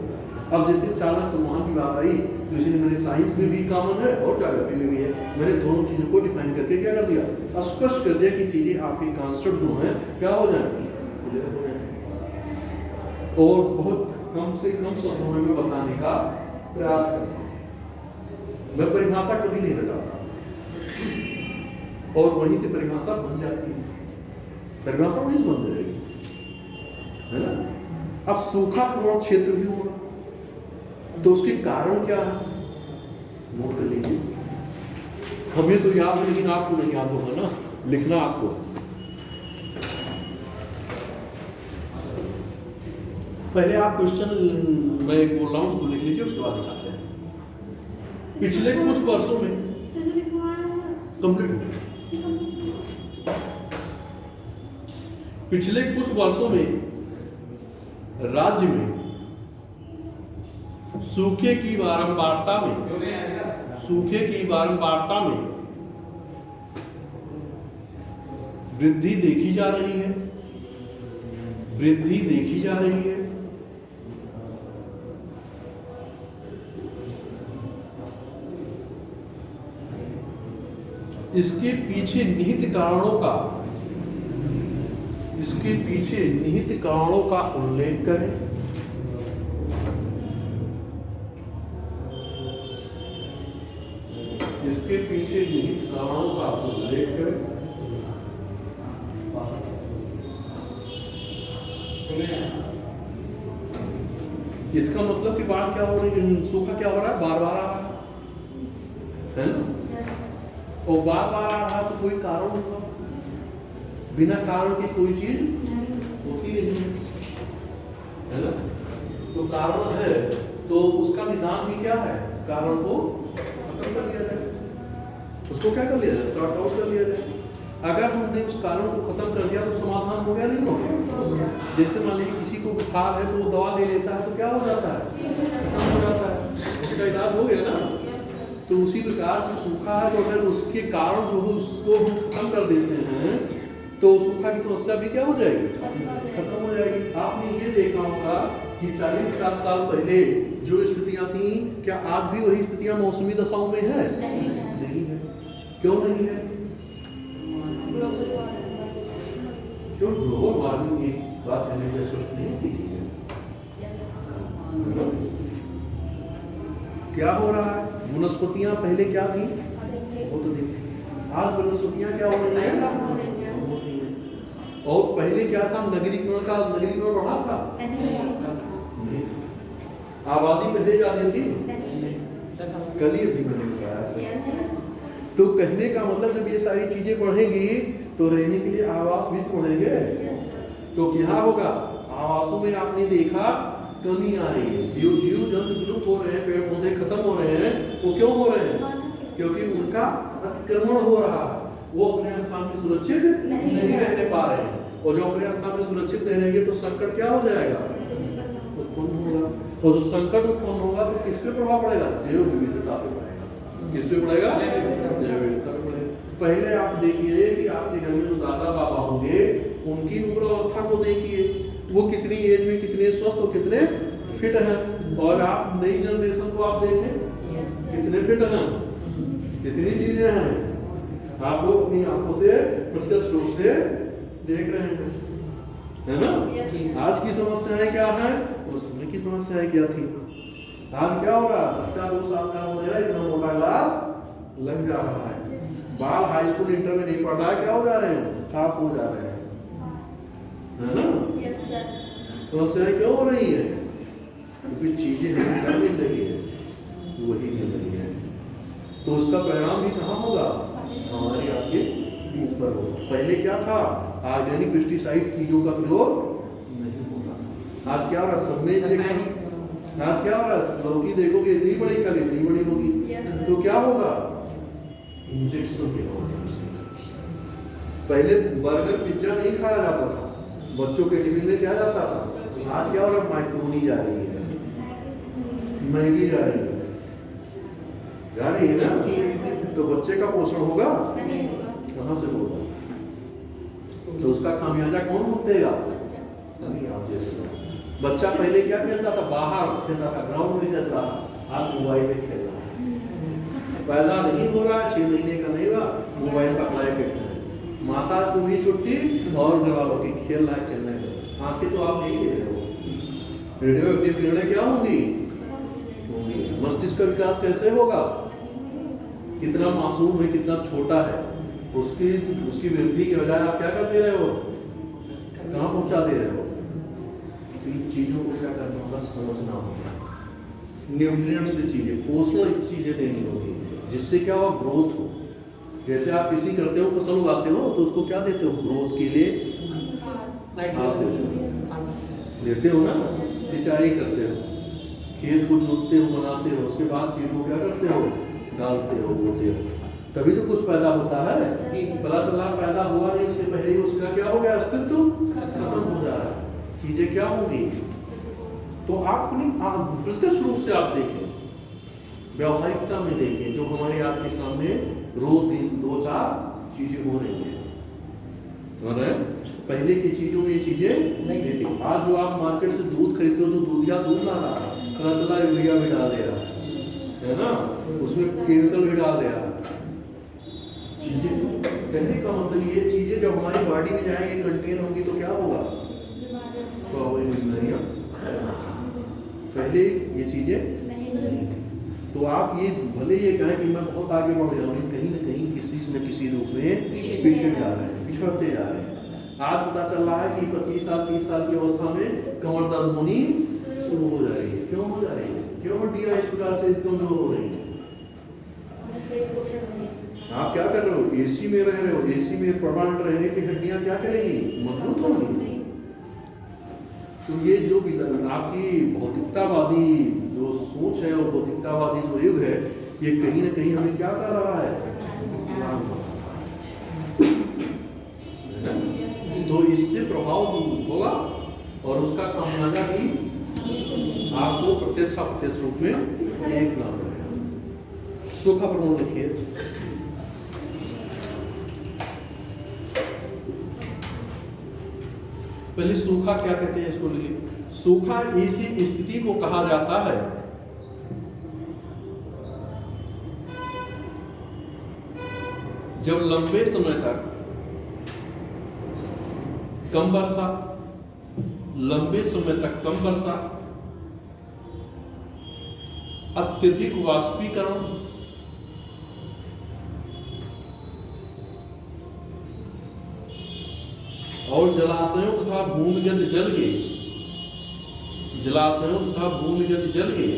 अब जैसे चाणक्य सम्मान की बात आई, तो इसलिए मैंने साइंस में भी कॉमन है और ज्योग्राफी में भी है, मैंने दोनों चीज़ों को डिफाइन करके क्या कर दिया, स्पष्ट कर दिया कि चीज़ें आपके कॉन्सेप्ट जो हैं क्या हो जाएंगी, और बहुत कम से कम शब्दों में बताने का प्रयास करता हूँ। मैं परिभाषा कभी नहीं हटाता, और वहीं से परिभाषा बन जाती है, परिभाषा वहीं से बन जाएगी, है ना। अब सूखा प्रवण क्षेत्र भी होगा, तो उसके कारण क्या है, नोट कर लीजिए। हमें तो याद है लेकिन आपको नहीं याद होगा ना, लिखना आपको। पहले आप क्वेश्चन मैं बोल रहा हूँ उसको लिख लीजिए, उसके बाद दिखाते हैं। पिछले कुछ वर्षों में कंप्लीट, पिछले कुछ वर्षों में राज्य में सूखे की बारंबारता में वृद्धि देखी जा रही है, इसके पीछे निहित कारणों का उल्लेख करें। इसके पीछे निहित कारणों का उल्लेख करें। इसका मतलब कि बाढ़ क्या हो रही है, सूखा क्या हो रहा है, बार बार आ रहा है ना, और बार बार आ रहा है तो कोई कारण होगा, बिना कारण की कोई चीज होती नहीं है ना। तो कारण है तो उसका निदान भी क्या है, कारण को खत्म कर दिया जाए, उसको क्या कर लिया जाए, सॉर्ट आउट कर लिया जाए। अगर हमने उस कारण को खत्म कर दिया तो समाधान हो गया, नहीं हो गया। जैसे मान लीजिए किसी को बुखार है तो वो दवा ले लेता है तो क्या हो जाता है, खत्म हो जाता है, उसका इलाज हो गया ना। तो उसी प्रकार जो सूखा है तो अगर उसके कारण जो है उसको हम खत्म कर देते हैं तो सूखा की समस्या भी क्या हो जाएगी, खत्म हो जाएगी। आपने ये देखा होगा कि 40-50 साल पहले जो स्थितियां थी, क्या आज भी वही स्थितियां मौसमी दशाओं में है? नहीं है। क्यों नहीं है? क्यों? ग्लोबल वार्मिंग एक बात कहने से स्पष्ट नहीं की चीज है। क्या हो रहा है, वनस्पतियां पहले क्या थी, वो तो देखती, आज वनस्पतियां क्या हो रही है, और पहले क्या था, नगरीकरण बढ़ा था, आबादी पहले ज्यादा थी, कल ही अभी मैंने बताया। तो कहने का मतलब जब ये सारी चीजें बढ़ेंगी तो रहने के लिए आवास भी बढ़ेंगे, तो क्या होगा, आवासों में आपने देखा कमी आ रही है, जीव जंतु विलुप्त हो रहे हैं, पेड़ पौधे खत्म हो रहे हैं। वो क्यों हो रहे हैं? क्योंकि उनका अतिक्रमण हो रहा है। वो अपने स्थान में सुरक्षित नहीं रहने पा रहे हैं, और जो अपने स्थान में सुरक्षित नहीं रहेंगे तो संकट क्या हो जाएगा, उत्पन्न होगा। और जो संकट उत्पन्न होगा तो किस पे प्रभाव पड़ेगा, जैव विविधता पे पड़ेगा। किस पे पड़ेगा, जैव विविधता पे पड़ेगा। पहले आप देखिए कि आपके घर में जो दादा बाबा होंगे उनकी उम्र अवस्था को देखिए, वो कितनी एज में कितने स्वस्थ और कितने फिट हैं, और आप नई जनरेशन को आप देखें कितने फिट हैं, कितनी चीजें हैं, आप लोग अपनी आंखों से प्रत्यक्ष रूप से देख रहे हैं, है ना। आज की समस्याएं क्या है, उस समय की समस्याएं क्या थी। आज क्या हो रहा है, बच्चा 2 साल का हो रहा है, इतना मोटा ग्लास लग जा रहा है, बाल हाई स्कूल इंटर में नहीं पढ़ रहा है, क्या हो जा रहे हैं, साफ हो जा रहे हैं, है ना। समस्याएं क्यों हो रही है, क्योंकि चीजें हमें क्या मिल रही है, वही मिल रही है। तो उसका परिणाम भी कहाँ होगा, हमारी आपके ऊपर होगा। पहले क्या था, ऑर्गेनिक पेस्टिसाइड चीजों का प्रयोग नहीं होगा। आज क्या हो रहा है, सब में इंजेक्शन। आज क्या हो रहा है, लौकी देखोगे इतनी बड़ी, कल इतनी बड़ी होगी, तो क्या होगा, इंजेक्शन के माध्यम से। पहले बर्गर पिज्जा नहीं खाया जाता था, बच्चों के टिफिन में क्या जाता था, आज क्या हो रहा है, माइक्रोनी जा रही है, मैगी जा रही है, जा रही है ना। तो बच्चे का पोषण होगा, कहाँ से होगा, तो उसका खामियाजा कौन भुगतेगा, आप जैसे। बच्चा पहले क्या खेलता था, बाहर खेलता था, ग्राउंड में खेलता था, आज मोबाइल में खेल रहा है। पैदा नहीं हो रहा है, 6 महीने का नहीं हुआ, मोबाइल पकड़ाए बैठे हैं, माता को भी छुट्टी और घर वालों की, खेल रहा है, खेलने का। आंखें तो आप नहीं दे रहे हो, रेडियो एक्टिव किरणें क्या होंगी, मस्तिष्क का विकास कैसे होगा, कितना मासूम है, कितना छोटा है, उसकी वृद्धि के बजाय आप क्या कर दे रहे हो, कहाँ पहुंचा दे रहे हो। तो इन चीजों को क्या करना होगा, समझना होगा, न्यूट्रिएंट से चीजें, पोषण चीजें देनी होगी, जिससे क्या होगा, ग्रोथ हो। जैसे आप किसी करते हो, फसल उगाते हो, तो उसको क्या देते हो, ग्रोथ के लिए आप देते हो ना, सिंचाई करते हो, खेत को जोतते हो, बनाते हो, उसके बाद सीड को क्या करते हो, डालते हो, बोते हो, तभी तो कुछ पैदा होता है। पता चला पैदा हुआ नहीं, उसके पहले ही उसका क्या हो गया, अस्तित्व खत्म हो जा रहा है। चीजें क्या होंगी, तो आप प्रत्यक्ष रूप से आप देखें, व्यवहारिकता में देखें, जो हमारे आपके सामने रोज दिन 2-4 चीजें हो रही है, समझ रहे हैं। पहले की चीजों में ये चीजें नहीं थी। आज जो आप मार्केट से दूध खरीदते हो, जो दूध ला रहा है, पता चला यूरिया भी डाल दे रहा है ना, उसमें केमिकल भी डाल दे रहा है। चीजें कहने का मतलब ये चीजें जब हमारी बॉडी में जाएंगी, कंटेन होंगी, तो क्या होगा, स्वाभाविक बीमारियां। पहले ये चीजें नहीं थी। तो आप ये भले ये कहें कि मैं बहुत आगे बढ़ गया हूँ, कहीं ना कहीं किसी न किसी रूप में पीछे जा रहे हैं, पिछड़ते जा रहे हैं। आज पता चल रहा है कि 25 साल 30 साल की अवस्था में कमर दर्द होनी शुरू हो जा रही है। क्यों हो जा रही है, क्यों हड्डियां इस प्रकार से कमजोर हो रही है। आप क्या कर रहे हो, एसी में रह रहे हो, एसी में परमानेंट रहने की हड्डियां क्या करेंगी, मजबूत होंगी। तो ये जो भी आपकी भौतिकतावादी जो सोच है और भौतिकतावादी जो युग है, ये कहीं ना कहीं हमें क्या कर रहा है, तो इससे प्रभाव होगा और उसका खामियाजा भी आपको प्रत्यक्ष अप्रत्यक्ष रूप में देखना पड़ेगा। सूखा प्रमाण लिखिए। पहले सूखा क्या कहते हैं, इसको लिखिए। सूखा ऐसी स्थिति को कहा जाता है जब लंबे समय तक कम वर्षा, लंबे समय तक कम वर्षा, अत्यधिक वाष्पीकरण, और जलाशयों तथा भूमिगत जल के, जलाशयों तथा भूमिगत जल के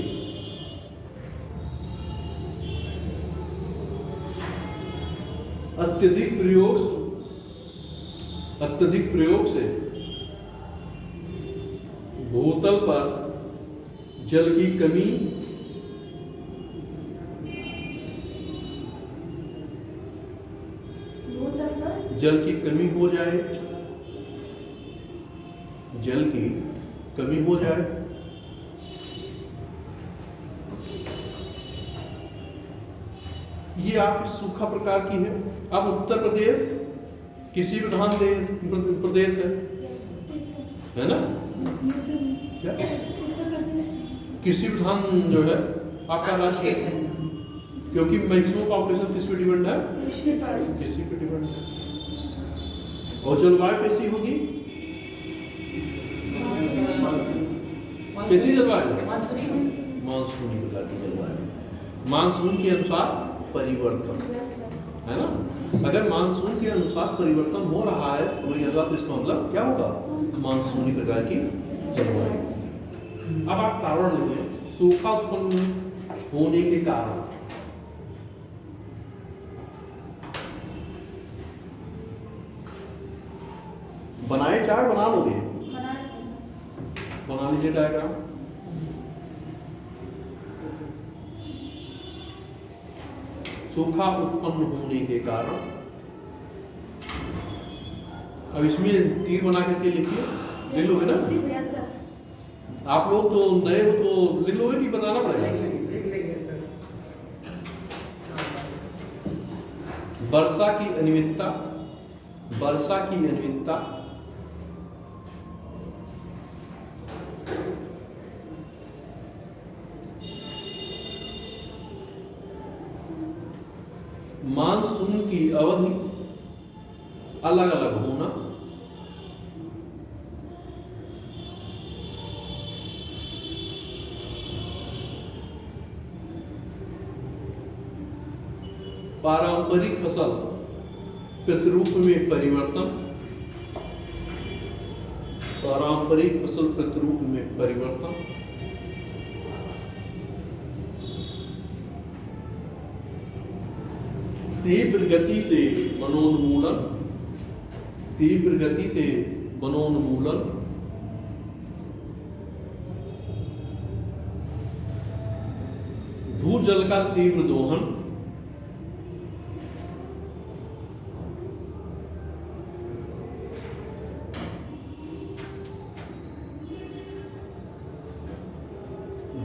अत्यधिक प्रयोग से भूतल पर जल की कमी, जल की कमी हो जाए, जल की कमी हो जाए, ये आपकी सूखा प्रकार की है। अब उत्तर प्रदेश कृषि प्रधान देश प्रदेश है ना? क्या उत्तर प्रदेश कृषि प्रधान जो है आपका राज्य है, क्योंकि मैक्सिमम पॉपुलेशन किस पे डिपेंड है? कृषि पे डिपेंड है। और जलवायु कैसी होगी? कैसी जलवायु? मानसूनी प्रकार की जलवायु, मानसून के अनुसार परिवर्तन, है ना? अगर मानसून के अनुसार परिवर्तन हो रहा है समझिएगा, तो इसका मतलब क्या होगा? मानसूनी प्रकार की जलवायु। अब आप कारण लिखें, सूखा उत्पन्न होने के कारण। बनाए चार्ट, बना लोगे? बना लीजिए डायग्राम। सूखा उत्पन्न होने के कारण, अब इसमें तीर बना करके लिखिए, लिख लोगे ना? आप लोग तो नए हो तो लिख लोगे कि बनाना पड़ेगा? वर्षा की अनियमितता, वर्षा की अनियमितता, मानसून की अवधि अलग अलग होना, पारंपरिक फसल प्रतिरूप में परिवर्तन, पारंपरिक फसल प्रतिरूप में परिवर्तन, तीव्र गति से वनोन्मूलन, तीव्र गति से वनोन्मूलन, भूजल का तीव्र दोहन,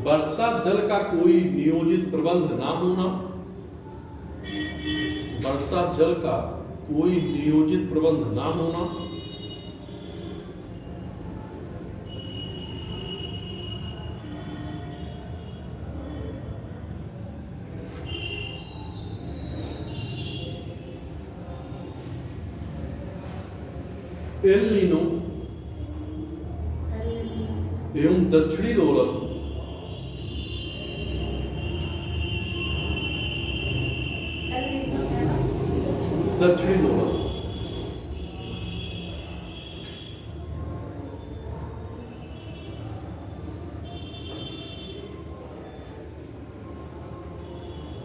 वर्षा जल का कोई नियोजित प्रबंध ना होना, वर्षा जल का कोई नियोजित प्रबंध ना होना, एल नीनो एवं दक्षिणी दोलन, दक्षिणी दोलन,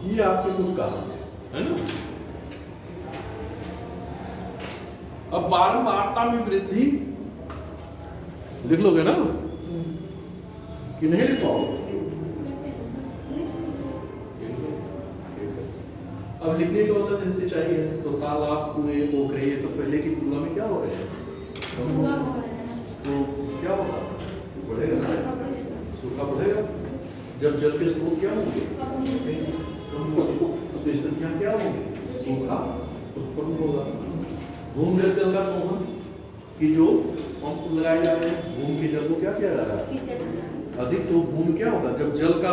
ये आपके कुछ कारण थे, है ना? अब बारंबारता में वृद्धि लिख लोगे ना कि नहीं लिख पाओगे? अब लिखने का मतलब जैसे चाहिए तो तालाब, कुएं, पोखरे ये सब पहले की तुलना में क्या हो रहे हैं? तो क्या होगा? बढ़ेगा ना, सूखा बढ़ेगा। जब जल के स्रोत क्या होंगे? तो स्थितियां क्या होंगी? सूखा उत्पन्न होगा। भूमिगत जल का दोहन कि जो पंप लगाए जा रहे हैं, भूमि के जल को क्या किया जा रहा है? अधिक तो भूमि क्या होगा? जब जल का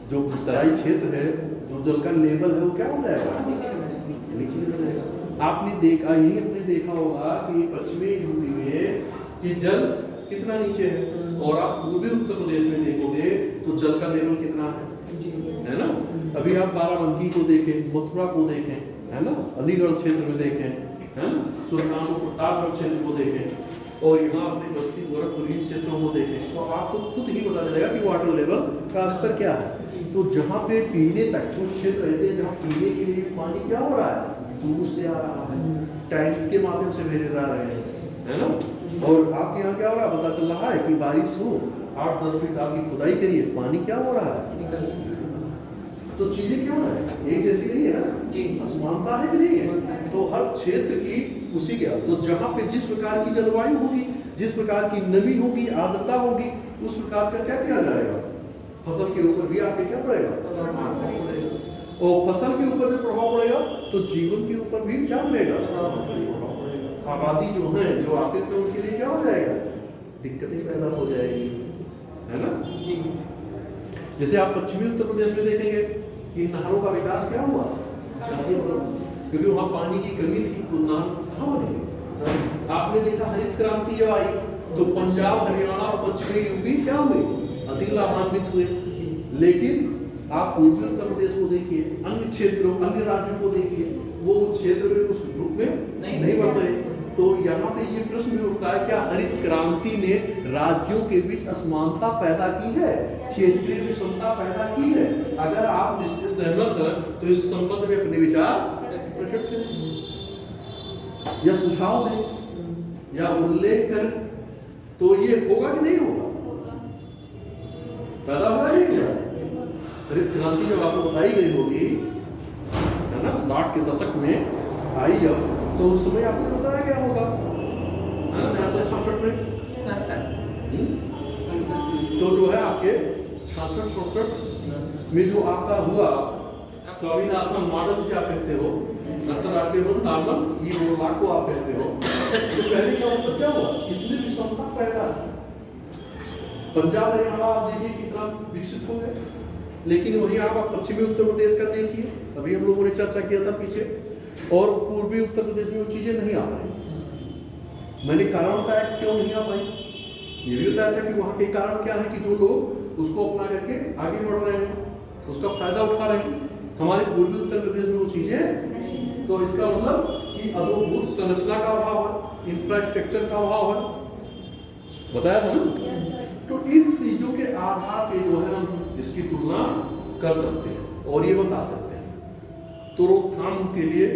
जो तराई क्षेत्र है, जो जल का लेवल है वो क्या हो जाएगा? नीचे हो जाएगा। आपने देखा होगा कि पश्चिमी यूपी में कि जल कितना नीचे है, और आप पूर्वी उत्तर प्रदेश में देखोगे तो जल का लेवल कितना है ना? अभी आप बाराबंकी को देखें, मथुरा को देखें, है ना? अलीगढ़ क्षेत्र में देखें, है ना? सुल्तानपुर प्रतापगढ़ क्षेत्र को देखें, और यहाँ अपने बस्ती गोरखपुर इन क्षेत्रों को देखें, तो आपको खुद ही पता चलेगा कि वाटर लेवल का स्तर क्या है। तो जहाँ पे पीने तक कुछ क्षेत्र ऐसे जहाँ पीने के लिए पानी क्या हो रहा है? दूर से आ रहा है, टैंक के माध्यम से भेजे जा रहे हैं, है ना? और आपके यहाँ क्या हो रहा है? पता चल रहा है कि बारिश हो, 8-10 फीट आपकी खुदाई करिए, पानी क्या हो रहा है? तो चीजें क्यों है? एक जैसी नहीं है ना? असमानता है कि नहीं है? तो हर क्षेत्र की उसी के, तो जहाँ पे जिस प्रकार की जलवायु होगी, जिस प्रकार की नमी होगी, आर्द्रता होगी, उस प्रकार का क्या किया जाएगा, फसल के ऊपर भी आपके क्या पड़ेगा, और फसल के ऊपर जब प्रभाव पड़ेगा तो जीवन के ऊपर भी क्या पड़ेगा, आबादी जो है, जो आश्रित है, उनके लिए क्या हो जाएगा, दिक्कतें पैदा हो जाएगी, है ना। जैसे आप पश्चिमी उत्तर प्रदेश में देखेंगे कि नहरों का विकास क्या हुआ, क्योंकि वहाँ पानी की कमी थी, तो नहर कहाँ बनेंगे। आपने देखा हरित क्रांति जब आई तो पंजाब, हरियाणा और पश्चिमी यूपी क्या हुए, अधिक लाभान्वित हुए। लेकिन आप पूर्वी उत्तर प्रदेश को देखिए, अन्य क्षेत्रों, अन्य राज्यों को देखिए, वो उस क्षेत्र में, उस ग्रुप में नहीं बढ़ रहे। तो यहाँ पे ये प्रश्न भी उठता है, क्या हरित क्रांति ने राज्यों के बीच असमानता पैदा की है, क्षेत्रीय विषमता पैदा की है? अगर आप इससे सहमत हैं तो इस संबंध में अपने विचार प्रकट करें या सुझाव दें या उल्लेख करें, तो ये होगा कि नहीं होगा, पैदा होगा नहीं क्या? हरित क्रांति जब आपको बताई गई होगी, है ना, 60 के दशक में आई जब, तो उस समय आपको बताया क्या होगा, 1966 में, तो जो है आपके 66-67 में जो आपका हुआ स्वामीनाथन मॉडल, क्या कहते हो, अंतरराष्ट्रीय नॉर्मल ई रोड को आप कहते हो, तो पहले का मतलब क्या हुआ, इसमें विषमता पैदा। पंजाब हरियाणा आप देखिए कितना विकसित हो गए, लेकिन वहीं आप पश्चिमी उत्तर प्रदेश का देखिए, अभी हम लोगों ने चर्चा किया था पीछे, और पूर्वी उत्तर प्रदेश में वो चीजें नहीं आ पाई। मैंने कारण बताया क्यों नहीं आ पाई, ये भी बताया था कि वहाँ के कारण क्या है कि जो लोग उसको अपना करके आगे बढ़ रहे हैं, उसका फायदा उठा रहे हैं। हमारे पूर्वी उत्तर प्रदेश में वो चीजें, तो इसका मतलब कि आधारभूत संरचना का अभाव है, इंफ्रास्ट्रक्चर का अभाव है, बताया था ना। तो इन चीजों के आधार पे जो है हम इसकी तुलना कर सकते हैं और ये बता सकते हैं, तो रोकथाम के लिए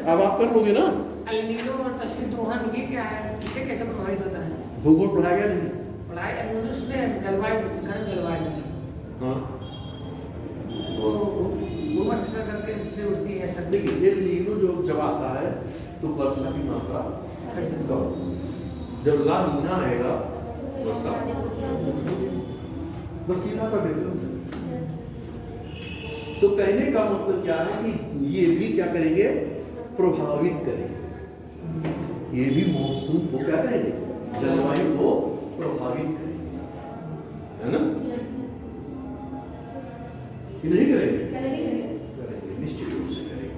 अब आप कर लोगे ना। एल नीनो और पश्चिमी तूफान ये क्या है, इससे कैसे प्रभावित होता है? भूगोल पढ़ाया गया नहीं, पढ़ाया उसमें जलवायु, गर्म जलवायु, हाँ, वो भूमध्य करके से उठती है ऐसा। देखिए ये लीनो जो जब आता है तो वर्षा की मात्रा कम, जब ला नीना आएगा वर्षा, बस सीधा सा डिफरेंस। तो कहने का मतलब क्या है कि ये भी क्या करेंगे, प्रभावित करेंगे, ये भी मौसम को क्या करेंगे, जलवायु को प्रभावित करेंगे, है ना, कि नहीं करेंगे? करेंगे, निश्चित रूप से करेंगे।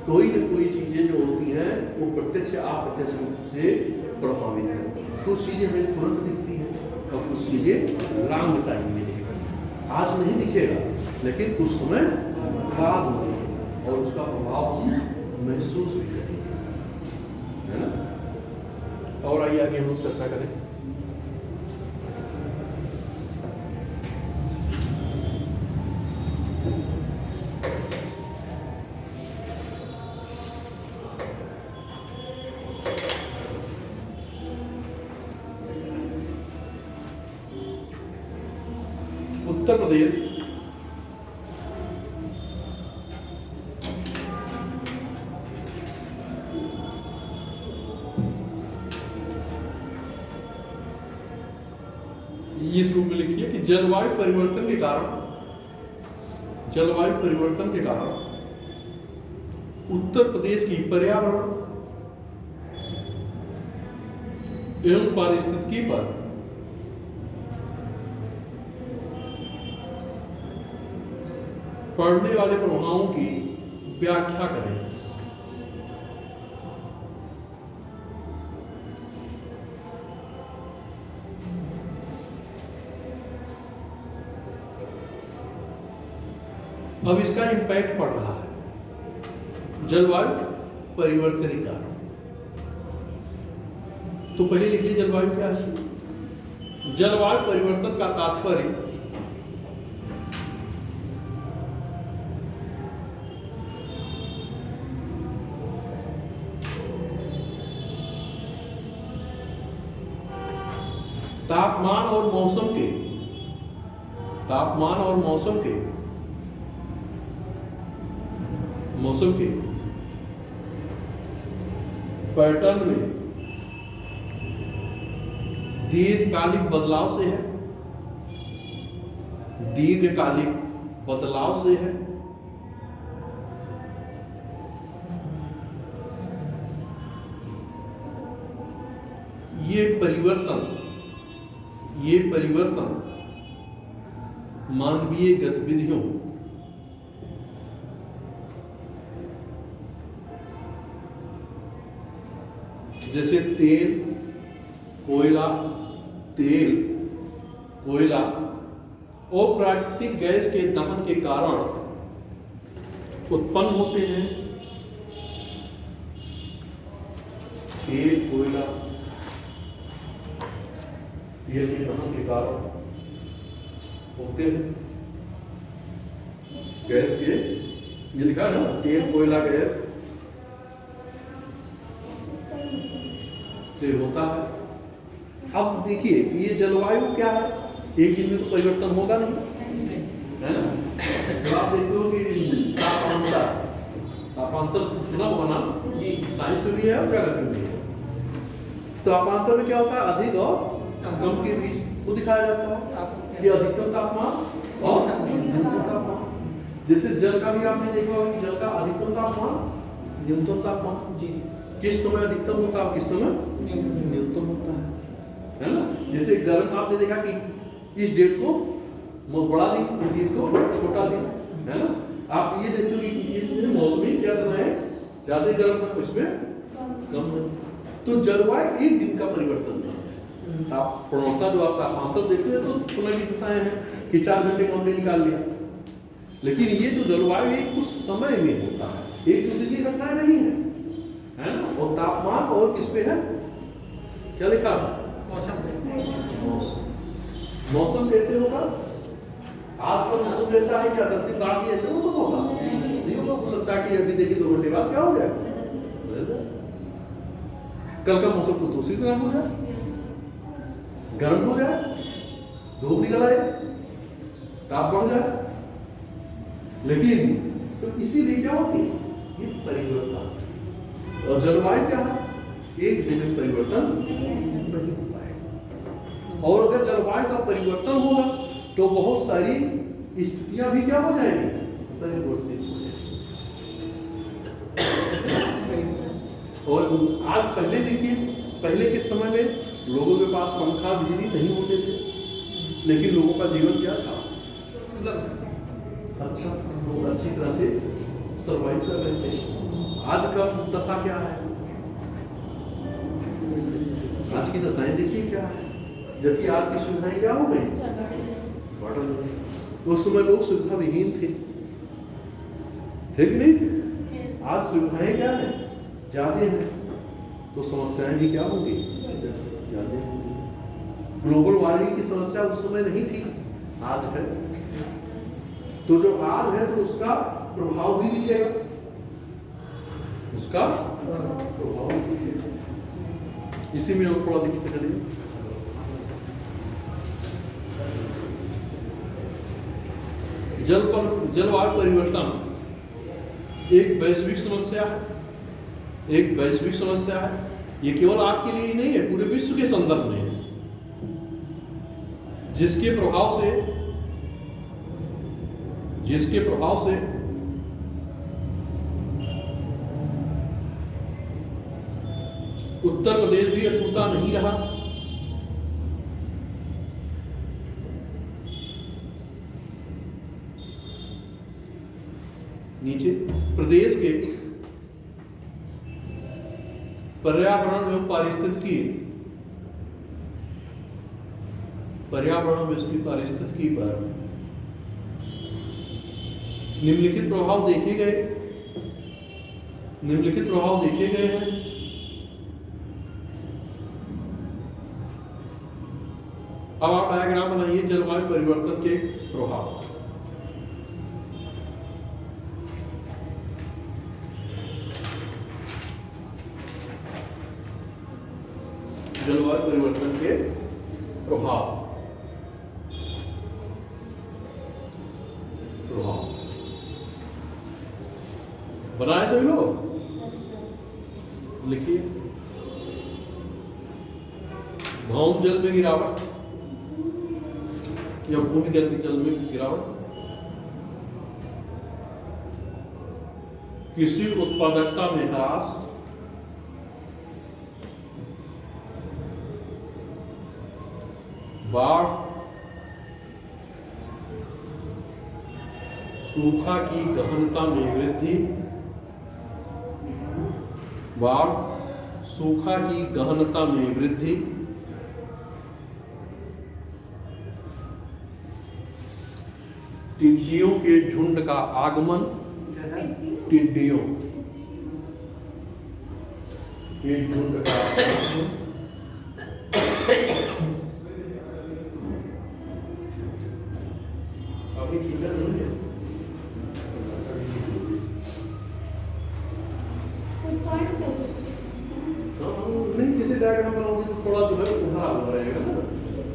कोई न कोई चीजें जो होती हैं वो प्रत्यक्ष या अप्रत्यक्ष रूप से प्रभावित करती हैं। कुछ चीजें हमें तुरंत दिखती हैं और कुछ चीजें लॉन्ग टाइम में दिखती हैं। आज नहीं दिखेगा लेकिन कुछ समय बाद होगी और उसका प्रभाव हम महसूस भी करेंगे, है ना। और आइए आगे हम लोग चर्चा करें। उत्तर प्रदेश इस रूप में लिखिए कि जलवायु परिवर्तन के कारण उत्तर प्रदेश की पर्यावरण एवं पारिस्थितिकी पर पड़ने वाले प्रभावों की व्याख्या करें। अब इसका इम्पैक्ट पड़ रहा है जलवायु परिवर्तन के कारण। तो पहले लिख लीजिए जलवायु क्या है। जलवायु परिवर्तन का तात्पर्य तापमान और मौसम के पैटर्न में दीर्घकालिक बदलाव से है, दीर्घकालिक बदलाव से है, ये परिवर्तन मानवीय गतिविधियों जैसे तेल, कोयला और प्राकृतिक गैस के दहन के कारण उत्पन्न होते हैं। तेल, कोयला, तेल के दहन के कारण होते हैं। गैस के, ये लिखा है ना, तेल, कोयला, गैस से होता है। अब देखिए ये जलवायु क्या है, एक दिन में तो परिवर्तन होगा नहीं, है ना। तो आप देखते हो कि तापांतर सुना होगा ना, साइंस में भी है और ज्योग्राफी में भी है। तापांतर में क्या होता है, अधिक और कम के बीच को दिखाया जाता है कि अधिकतम तापमान और न्यूनतम तापमान। जैसे जल का भी आपने देखा होगा कि जल का अधिकतम तापमान, न्यूनतम तापमान किस समय अधिकतम होता है, किस समय न्यूनतम होता है ना। जैसे गर्म आपने देखा कि इस डेट को बड़ा दिन, इस दिन को छोटा दिन, है ना। आप ये देखते हो कि इसमें मौसमी क्या है, ज्यादा गर्म है, इसमें कम है। तो जलवायु एक दिन का परिवर्तन है। आप प्रवणता जो आप तापांतर देखते हैं तो समय की दिशाएं हैं कि 4 घंटे में हमने निकाल लिया, लेकिन ये जो जलवायु है कुछ समय में होता है, एक दो दिन की घटनाएं नहीं है ना। और तापमान और किस पे है, क्या लिखा, मौसम कैसे होगा, आज का मौसम जैसा है क्या 10 दिन बाद भी ऐसे मौसम होगा, नहीं होगा। हो सकता है कि अभी देखिए 2 घंटे बाद क्या हो जाए, कल का मौसम कुछ दूसरी तरह हो जाए, गर्म हो जाए, धूप निकल आए, ताप बढ़ जाए। लेकिन तो इसीलिए क्या होती है, ये परिवर्तन। और जलवायु क्या है, एक दिन में परिवर्तन नहीं हो पाएगा। और अगर जलवायु का परिवर्तन होगा तो बहुत सारी स्थितियां भी क्या हो जाएंगी, परिवर्तित हो जाएंगी। और आज पहले देखिए, पहले के समय में लोगों के पास पंखा, बिजली नहीं होते थे, लेकिन लोगों का जीवन क्या था, अच्छा, लोग अच्छी तरह से सर्वाइव कर रहे थे। आज का दशा क्या है, आज की दशाएं देखिए क्या है। जैसे आज की सुविधाएं क्या हो गई, बढ़ गई। उस समय लोग सुविधा विहीन थे कि नहीं थे। आज सुविधाएं क्या है, ज्यादा है, तो समस्याएं भी क्या होंगी, ज्यादा होंगी। ग्लोबल वार्मिंग की समस्या उस समय नहीं थी, आज है। तो जो आज है तो उसका प्रभाव भी दिखेगा, उसका प्रभाव भी दिखेगा। इसी में हम थोड़ा दिखते चलिए। जलवायु परिवर्तन एक वैश्विक समस्या है, एक वैश्विक समस्या है। ये केवल आपके लिए ही नहीं है, पूरे विश्व के संदर्भ में है, जिसके प्रभाव से उत्तर प्रदेश भी अछूता नहीं रहा। नीचे प्रदेश के पर्यावरण एवं पारिस्थितिकी पर निम्नलिखित प्रभाव देखे गए हैं। अब आप डायग्राम बनाइए जलवायु परिवर्तन के प्रभाव। जलवायु परिवर्तन के प्रभाव बनाए सभी लोग। लिखिए भौम जल में गिरावट या भूमिगत जल में गिरावट, कृषि उत्पादकता में ह्रास, बाढ़, सूखा की गहनता में वृद्धि, बाढ़ सूखा की गहनता में वृद्धि, टिड्डियों के झुंड का आगमन, टिड्डियों के झुंड का आगमन, अभी क्लियर नहीं है। नहीं, जैसे डायग्राम बनाओगे तो थोड़ा जो है वो खराब हो रहेगा ना,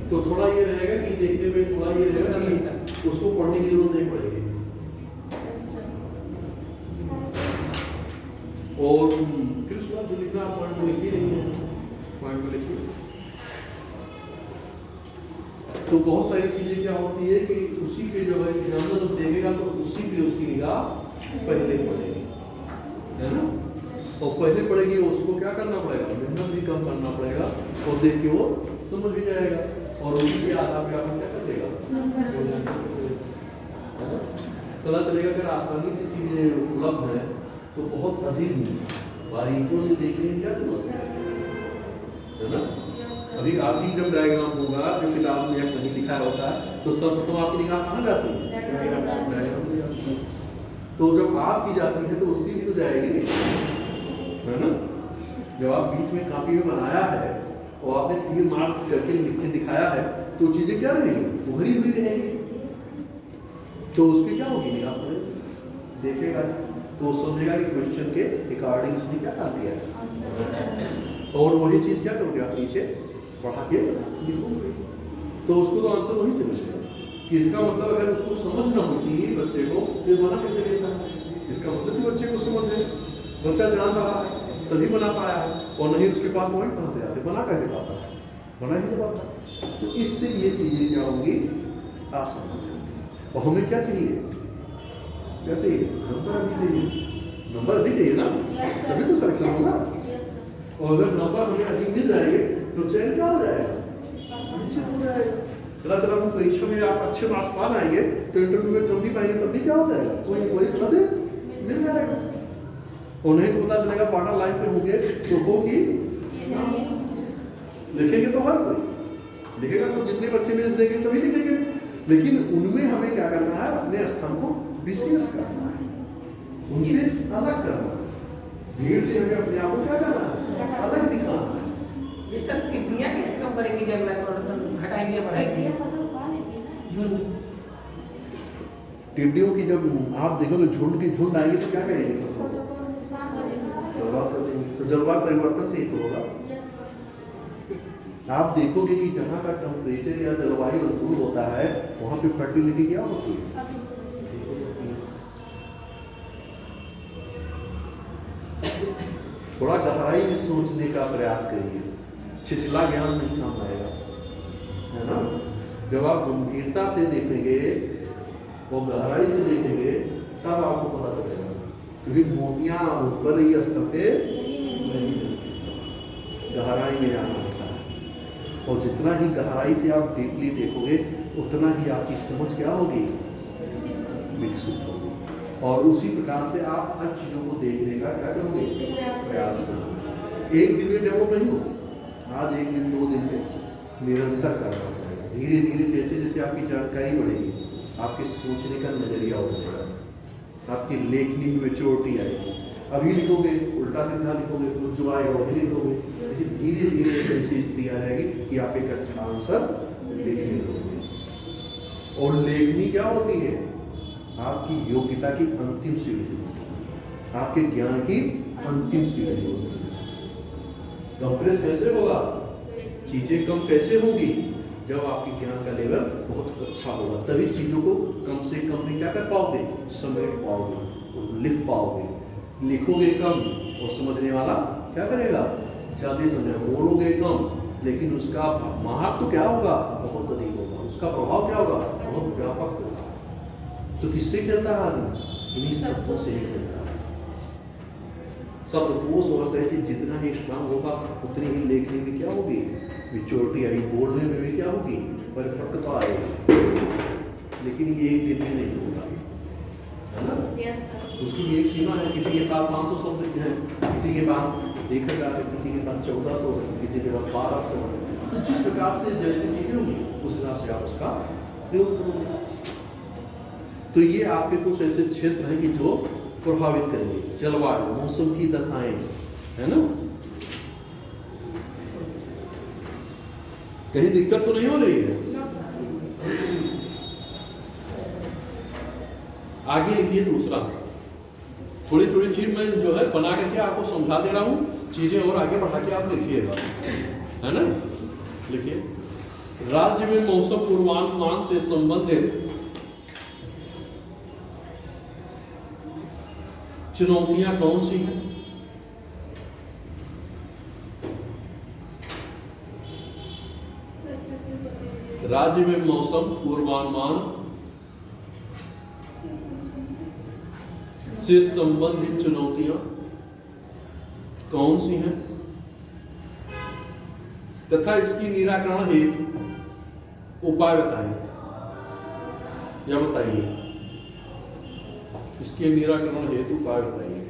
तो थोड़ा ये रहेगा कि देखने में थोड़ा ये रहेगा कि उसको पढ़ने की जरूरत नहीं पड़ेगी। और फिर उसके बाद जो लिखना आप पॉइंट में लिख ही रही है, पॉइंट में लिखिए। तो बहुत सारी चीजें क्या होती है कि उसी पे जो है एग्जामिनर जब देखेगा तो उसी पे उसकी निगाह पहले पड़ेगी, है ना। और पहले पड़ेगी उसको क्या करना पड़ेगा, मेहनत भी कम करना पड़ेगा और देख के वो समझ भी जाएगा और उसी के आधार पे आप क्या कर देगा, पता चलेगा। अगर आसानी से चीजें उपलब्ध है तो बहुत अधिक बारीकियों से देखने की क्या जरूरत है ना। अभी आपकी जब डायग्राम होगा जो किताब में या कहीं लिखा होता है तो सर्वप्रथम आपकी निगाह कहाँ जाती है, तो जब आपकी जाती है तो उसकी भी तो जाएगी, है ना। जब आप बीच में कॉपी में बनाया है और आपने तीर मार करके लिख के दिखाया है तो चीजें क्या रहेंगी, उभरी हुई रहेंगी, तो उस पर क्या होगी निगाह पड़ेगी, देखेगा तो समझेगा कि क्वेश्चन के अकॉर्डिंग उसने क्या कर दिया है, और वही चीज क्या करोगे आप नीचे पढ़ा के लिखोगे तो उसको तो आंसर वही से मिलेगा कि इसका मतलब अगर उसको समझना होती है बच्चे को ये बना कैसे देता है, इसका मतलब कि बच्चे को समझ है, बच्चा जान रहा है तभी बना पाया है, और नहीं उसके पास पॉइंट कहाँ से आते, बना कैसे पाता है, बना ही नहीं पाता। तो इससे ये चीजें क्या होंगी आसान। और हमें क्या चाहिए, क्या चाहिए, नंबर अधिक चाहिए, नंबर अधिक चाहिए ना, तभी तो सिलेक्शन होगा। और अगर नंबर हमें अधिक मिल जाएंगे तो चयन क्या हो जाएगा, निश्चित हो जाएगा। पता चला हम परीक्षा में आप अच्छे मार्क्स पा जाएंगे तो इंटरव्यू में कम भी पाएंगे तब भी क्या हो जाएगा, कोई पद मिल जाएगा। और नहीं तो पता चलेगा बॉर्डर लाइन पे होंगे तो होगी, लिखेंगे तो हर कोई लिखेगा, तो जितने बच्चे मेंस देंगे सभी लिखेंगे, लेकिन उनमें हमें क्या करना है, अपने स्थान को विशेष करना है, उनसे अलग करना है, भीड़ से हमें अपने आप को क्या करना है, अलग दिखाना है। सर टिड्डियाँ कैसे कम करेंगे जब घटाएंगे बढ़ाएंगे, झुंड टिड्डियों की जब आप देखो तो झुंड की झुंड आएगी तो क्या करेंगे, तो जलवायु परिवर्तन से ही तो होगा। आप देखोगे कि जहाँ का टेम्परेचर या जलवायु अनुकूल होता है वहाँ पे फर्टिलिटी क्या होती है, थोड़ा गहराई में सोचने का प्रयास करिए, छिछला ज्ञान नहीं काम आएगा, है ना। जब आप गंभीरता से देखेंगे और गहराई से देखेंगे तब आपको पता चलेगा, क्योंकि मोतियां ऊपर ही स्तर पे नहीं मिलती, गहराई में जाना होता है, और जितना ही गहराई से आप डीपली देखोगे उतना ही आपकी समझ क्या होगी, विकसित होगी, और उसी प्रकार से आप हर चीजों को देखने का क्या करोगे, प्रयास करोगे। एक दिन में डेवलप नहीं होगा, आज एक दिन 2 दिन में निरंतर करना पड़ेगा, धीरे धीरे जैसे जैसे आपकी जानकारी बढ़ेगी आपके सोचने का नजरिया उठेगा, आपकी लेखनी में मैच्योरिटी आएगी। अभी लिखोगे उल्टा सीधा लिखोगे तो जो आएगा वही लिखोगे, लेकिन धीरे धीरे ऐसी स्थिति आ जाएगी कि आप एक अच्छा आंसर लिखने लगोगे। और लेखनी क्या होती है, आपकी योग्यता की अंतिम सीढ़ी होती है, आपके ज्ञान की अंतिम सीढ़ी होती है। कंप्रेस कैसे होगा, चीजें कम कैसे होंगी, जब आपकी ज्ञान का लेवल बहुत अच्छा होगा, तभी चीजों को कम से कम में क्या कर पाओगे, समेट पाओगे, लिख पाओगे। लिखोगे कम और समझने वाला क्या करेगा, ज़्यादा समझेगा। बोलोगे कम लेकिन उसका महत्व क्या होगा, बहुत अधिक होगा। उसका प्रभाव क्या होगा, बहुत व्यापक होगा। तो किससे खेलता है आदमी, इन्हीं शब्दों से ही खेलता है। शब्दकोश और सहज जितना ही स्ट्रांग होगा उतनी ही लेखनी में क्या होगी, मेच्योरिटी आई, बोलने में भी क्या होगी, परिपक्वता आएगी। लेकिन ये एक दिन में नहीं होगा, है ना। Yes sir. उसकी भी एक सीमा है। किसी के पास 500 शब्द हैं, किसी के पास 1000 है, किसी के पास 1400 है, किसी के पास 1200 है। तो जिस प्रकार से जैसी चीजें होंगी उस हिसाब से आप उसका प्रयोग करोगे। तो ये आपके कुछ ऐसे क्षेत्र हैं कि जो प्रभावित करेंगे, जलवायु, मौसम की दशाएं, है ना। कहीं दिक्कत तो नहीं हो रही है। आगे लिखिए दूसरा। थोड़ी थोड़ी चीज मैं जो है बना करके आपको समझा दे रहा हूँ, चीजें और आगे बढ़ा के आप लिखिएगा, है ना। लिखिए, राज्य में मौसम पूर्वानुमान से संबंधित चुनौतियां कौन सी हैं? राज्य में मौसम पूर्वानुमान से संबंधित चुनौतियां कौन सी हैं तथा इसकी निराकरण हेतु उपाय बताइए, या बताइए इसके निराकरण हेतु उपाय बताइए।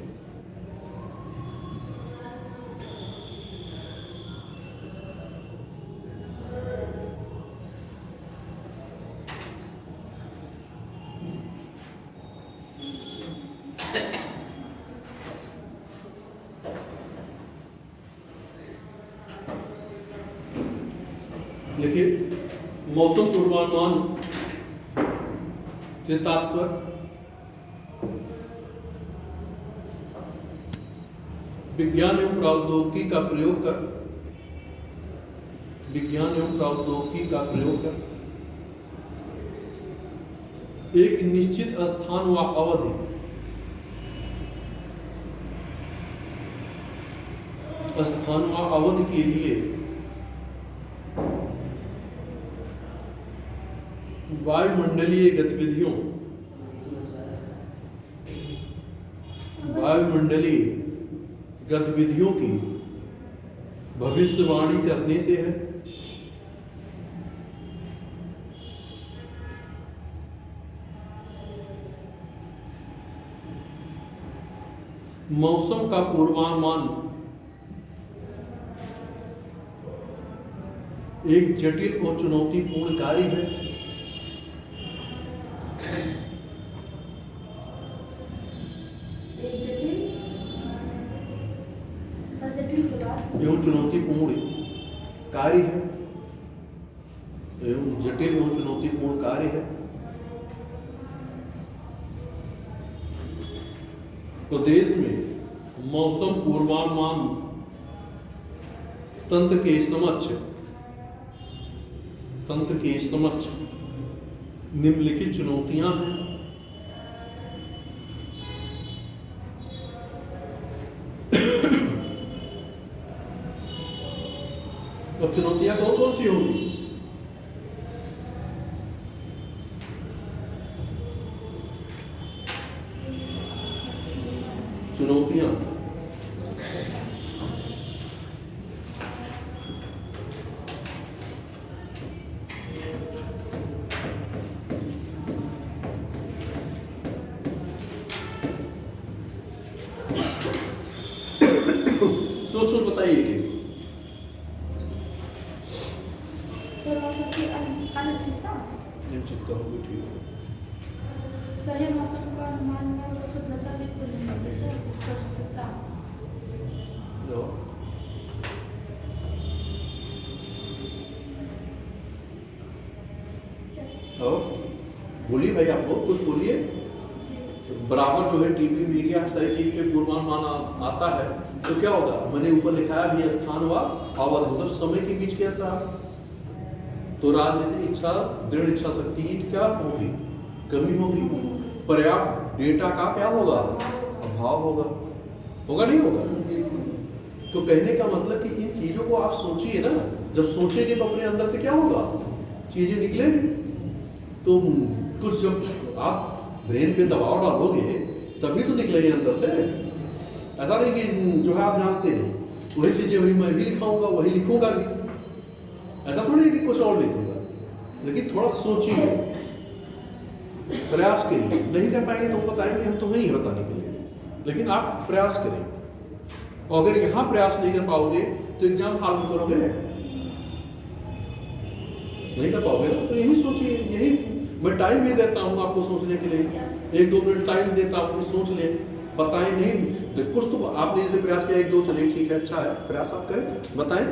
देखिए, मौसम पूर्वानुमान से तात्पर्य विज्ञान एवं प्रौद्योगिकी का प्रयोग कर, विज्ञान एवं प्रौद्योगिकी का प्रयोग कर एक निश्चित स्थान व अवधि के लिए वायुमंडलीय गतिविधियों की भविष्यवाणी करने से है। मौसम का पूर्वानुमान एक जटिल और चुनौतीपूर्ण कार्य है। एवं चुनौतीपूर्ण कार्य है, एवं जटिल एवं चुनौतीपूर्ण कार्य है। प्रदेश में मौसम पूर्वानुमान तंत्र के समक्ष निम्नलिखित चुनौतियां हैं। अब चुनौतियां कौन कौन सी होंगी? चुनौतियां सोच बताइए कि चिंता होगी, ठीक है। सही मौसम का अनुमान में शुद्धता स्पष्टता। बोलिए भाई, आप लोग कुछ बोलिए। बराबर जो है टीवी मीडिया सारी चीज पे पूर्वानुमान आता है तो क्या होगा, मैंने ऊपर लिखा है भी स्थान व अवधि, मतलब समय के बीच क्या था। तो राजनीतिक इच्छा, दृढ़ इच्छा शक्ति की क्या होगी, कमी होगी। पर्याप्त डेटा का क्या होगा, अभाव होगा, नहीं होगा। तो कहने का मतलब कि इन चीजों को आप सोचिए ना, जब सोचेंगे तो अपने अंदर से क्या होगा, चीजें निकलेंगी। तो कुछ जब आप ब्रेन पे दबाव डालोगे तभी तो निकलेंगे अंदर से। ऐसा नहीं कि जो है आप जानते हैं वही चीजें वही मैं भी लिखाऊंगा वही लिखूंगा भी, ऐसा थोड़ी है कि कुछ और लिखूंगा। लेकिन थोड़ा सोचिए, प्रयास करिए। नहीं कर पाएंगे तो हम बताएंगे, हम तो नहीं बताने के लिए, लेकिन आप प्रयास करें। और अगर यहाँ प्रयास नहीं कर पाओगे तो एग्जाम हाल में करोगे, नहीं कर पाओगे ना। तो यही सोचिए, यही मैं टाइम भी देता हूँ आपको सोचने के लिए, 1-2 मिनट टाइम देता हूँ कि सोच ले, बताएं। नहीं तो कुछ तो आपने जैसे प्रयास किया 1-2, चलिए ठीक है, अच्छा है, प्रयास आप करें, बताएं।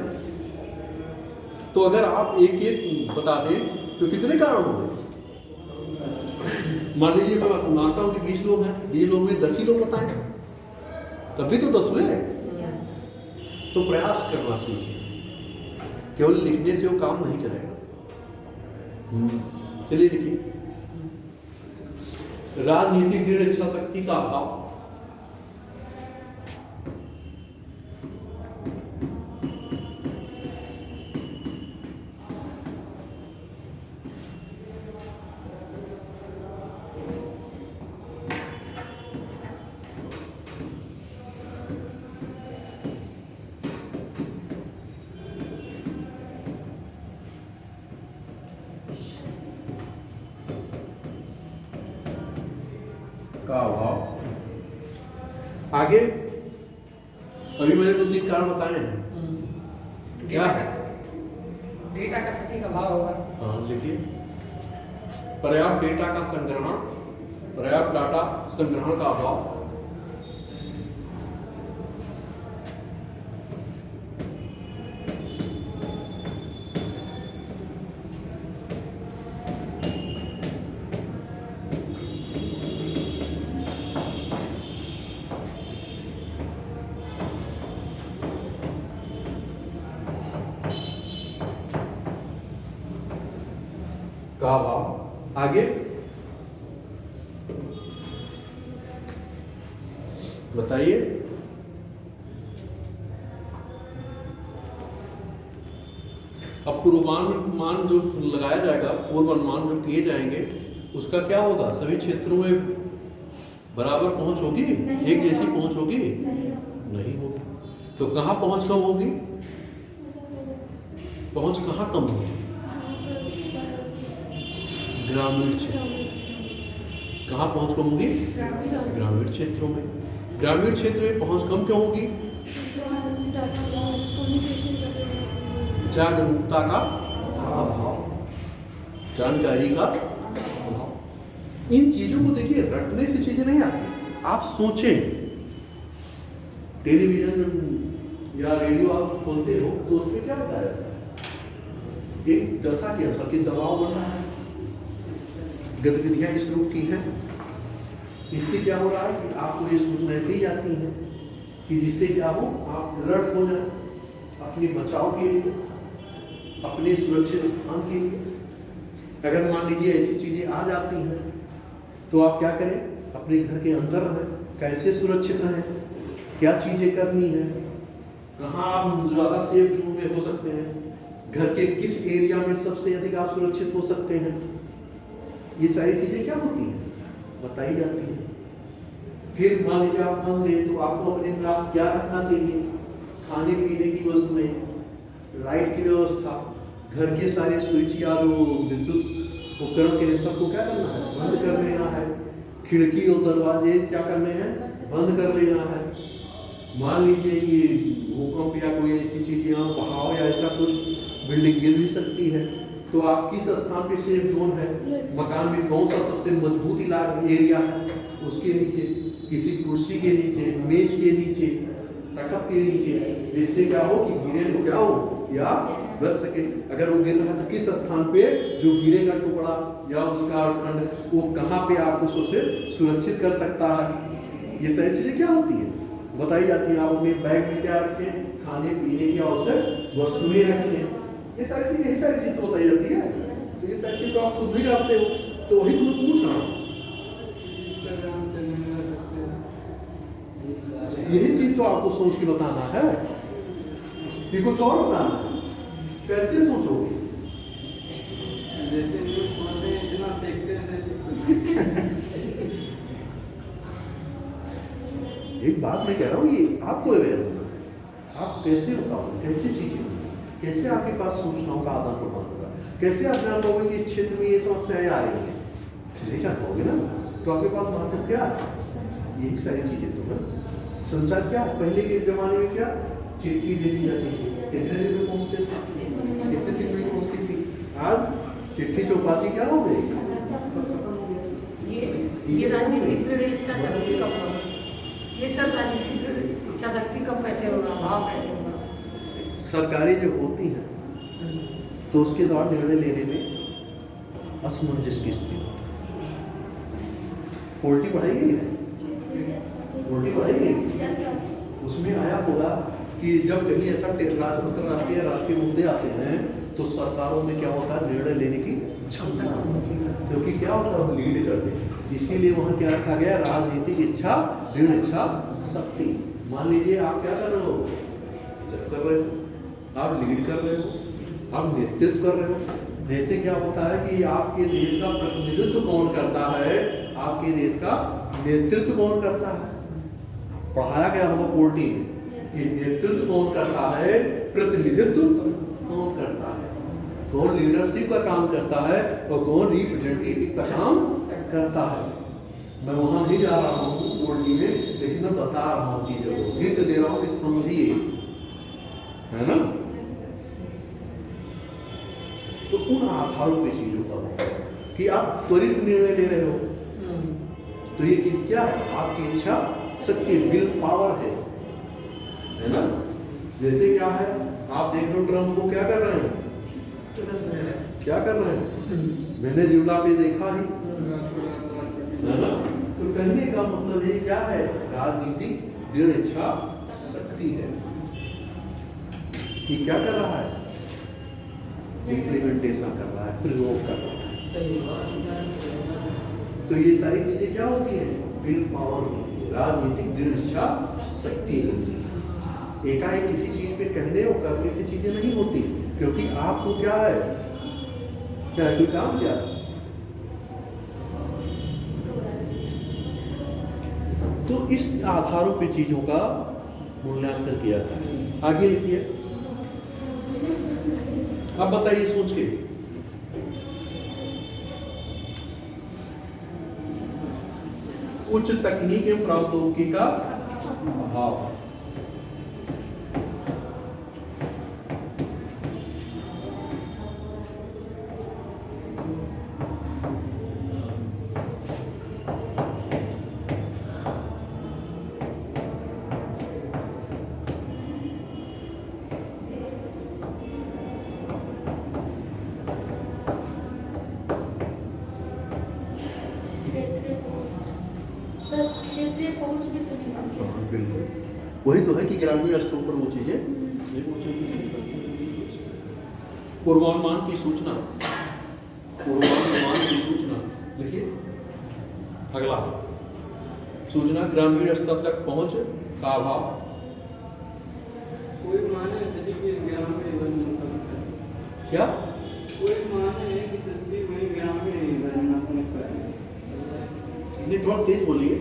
तो अगर आप एक बता दें तो कितने कारण होंगे। मान लीजिए मैं मानता हूँ कि 20 लोग हैं, 20 लोग में 10 ही लोग बताएं, तभी तो 10 हुए। तो प्रयास करना सीखिए, केवल लिखने से वो काम नहीं चलेगा। चलिए लिखिए, राजनीतिक दृढ़ इच्छा शक्ति का अभाव। का अभाव। आगे अभी मैंने 2-3 कारण बताए हैं। क्या डेटा का सटीक अभाव होगा। हाँ लिखिए, पर्याप्त डेटा का संग्रहण, पर्याप्त डाटा संग्रहण का अभाव। का अभाव। आगे बताइए, अब पूर्वानुमान जो लगाया जाएगा, पूर्वानुमान जो किए जाएंगे उसका क्या होगा, सभी क्षेत्रों में बराबर पहुंच होगी, एक जैसी पहुंच होगी, नहीं होगी। तो कहाँ पहुंच कम होगी, पहुंच कहाँ कम होगी, ग्रामीण क्षेत्र। कहाँ पहुंच कम होगी, ग्रामीण क्षेत्रों में। ग्रामीण क्षेत्र में पहुंच कम क्यों होगी, जागरूकता का अभाव, जानकारी का अभाव। इन चीजों को देखिए, रटने से चीजें नहीं आती, आप सोचें। टेलीविजन या रेडियो आप खोलते हो तो उसमें क्या बताया जाता है, एक दशा के अनुसार कि दबाव बढ़ रहा है, गतिविधियां इस रूप की हैं। इससे क्या हो रहा है कि आपको ये सूचनाएं दी जाती हैं कि जिससे क्या हो, आप अलर्ट हो जाए अपने बचाव के लिए, अपने सुरक्षित स्थान के लिए। अगर मान लीजिए ऐसी चीजें आ जाती हैं तो आप क्या करें, अपने घर के अंदर रहें, कैसे सुरक्षित रहें, क्या चीजें करनी है, कहाँ आप ज्यादा सेफ जोन में हो सकते हैं, घर के किस एरिया में सबसे अधिक आप सुरक्षित हो सकते हैं। ये सारी चीजें क्या होती हैं, बताई जाती हैं। फिर मान लीजिए आप फंस गए तो आपको अपने पास क्या रखना चाहिए, खाने पीने की वस्तुएं, लाइट की व्यवस्था, घर के सारे स्विच या जो विद्युत उपकरण के लिए सबको क्या करना है, बंद कर देना है। खिड़की और दरवाजे क्या करने हैं, बंद कर देना है। मान लीजिए कि भूकंप या कोई ऐसी चीज या बहाव या ऐसा कुछ, बिल्डिंग गिर भी सकती है, तो आप किस स्थान पे सेफ जोन है, मकान में कौन सा सबसे मजबूत एरिया है, उसके नीचे, किसी कुर्सी के नीचे, मेज के नीचे, तख्त के नीचे, जिससे क्या हो कि गिरे तो क्या हो या बच सके। अगर वो गिरता है तो किस स्थान पे जो गिरेगा टुकड़ा या उसका खंड, वो कहाँ पे आपको सबसे सुरक्षित कर सकता है। ये सारी चीजें क्या होती है, बताई जाती हैं। आप अपने बैग में क्या रखें, खाने पीने की आवश्यक वस्तुएं रखें, ये सारी चीज तो बताई जाती है। तो ये सारी चीज तो आप खुद भी जानते हो, तो वही तो मैं पूछ रहा हूँ। यही चीज तो आपको सोच के बताना है। कि कुछ और होता है? कैसे सोचोगे? जैसे न्यूज़ पढ़ते हैं, इतना देखते हैं। एक बात मैं कह रहा हूँ, ये आपको अवेयर होना। आप कैसे बताओगे, कैसे चीजें होंगी, कैसे आपके पास सूचनाओं का आदान प्रदान होगा, कैसे आप जान पाओगे कि इस क्षेत्र में ये समस्याएं आ रही हैं? नहीं जान पाओगे ना। तो आपके पास माध्यम क्या है? यही सारी चीजें तो है। संचार क्या है? पहले के जमाने में क्या चिट्ठी भेजी जाती थी, कितने दिन में पहुंचते थे, कितने दिन में पहुंचती थी। आज चिट्ठी चौपाती क्या हो गई, खत्म हो गया। ये राजनीतिक दृढ़ इच्छा शक्ति कब होगा? ये सब राजनीतिक दृढ़ इच्छा शक्ति कब कैसे होगा, भाव कैसे होगा? सरकारें जो होती हैं तो उसके द्वारा निर्णय लेने में असमंजस की स्थिति होती है। पोल्ट्री बढ़ाई गई है, पोल्ट्री बढ़ाई गई। उसमें आया होगा कि जब कहीं ऐसा अंतर्राष्ट्रीय राष्ट्रीय मुद्दे आते हैं तो सरकारों में क्या होता है, निर्णय लेने की क्षमता होती है, क्योंकि क्या होता है, लीड करते हैं। इसीलिए वहाँ क्या रखा गया, राजनीतिक इच्छा, दृढ़ इच्छा शक्ति। मान लीजिए आप क्या कर रहे हो, जब कर रहे हो, आप लीड कर रहे हो, आप नेतृत्व कर रहे हो। जैसे क्या होता है कि आपके देश का प्रतिनिधित्व कौन करता है, आपके देश का नेतृत्व कौन करता है, पढ़ाया गया होगा पोल्ट्री में, ये नेतृत्व कौन करता है, प्रतिनिधित्व कौन करता है, कौन लीडरशिप का काम करता है और कौन रिप्रेजेंटेटिव का काम करता है। मैं वहां नहीं जा रहा हूँ पोल्ट्री में, लेकिन मैं बता रहा हूँ चीजों को, हिंट दे रहा हूँ कि समझिए, है ना। तो उन आधारों पे चीजों का होता है कि आप त्वरित निर्णय ले रहे हो, तो ये किस क्या है, आपकी इच्छा शक्ति, विल पावर है ना। जैसे क्या है, आप देख लो ट्रम्प को क्या कर रहे हैं, क्या कर रहे हैं, मैंने जुड़ा पे देखा ही, है ना। तो कहने का मतलब ये क्या है, राजनीतिक दृढ़ इच्छा शक्ति है। ये क्या कर रहा है, इम्प्लीमेंटेशन कर रहा है, प्रयोग कर रहा है। तो ये सारी चीजें क्या होती है, विल पावर होती है, राजनीतिक दृढ़ इच्छा शक्ति होती है। एकाएक किसी चीज पे कहने और करने से चीजें नहीं होती, क्योंकि आपको क्या है, क्या कोई काम क्या है। तो इस आधारों पे चीजों का मूल्यांकन किया जाता है। आगे लिखिए, अब बताइए सोच के, उच्च तकनीक एवं प्रौद्योगिकी का अभाव। क्षेत्रीय पहुंच भी तो नहीं होती। बिल्कुल वही तो है कि ग्रामीण स्तर पर वो चीजें नहीं पहुंचेगी। पूर्वानुमान की सूचना, पूर्वानुमान की सूचना लिखिए। अगला, सूचना ग्रामीण स्तर तक पहुंच का अभाव। कोई माने यदि कि ग्रामीण बनना, क्या कोई माने है कि सच्ची में ग्रामीण बनना नहीं, थोड़ा तेज बोलिए।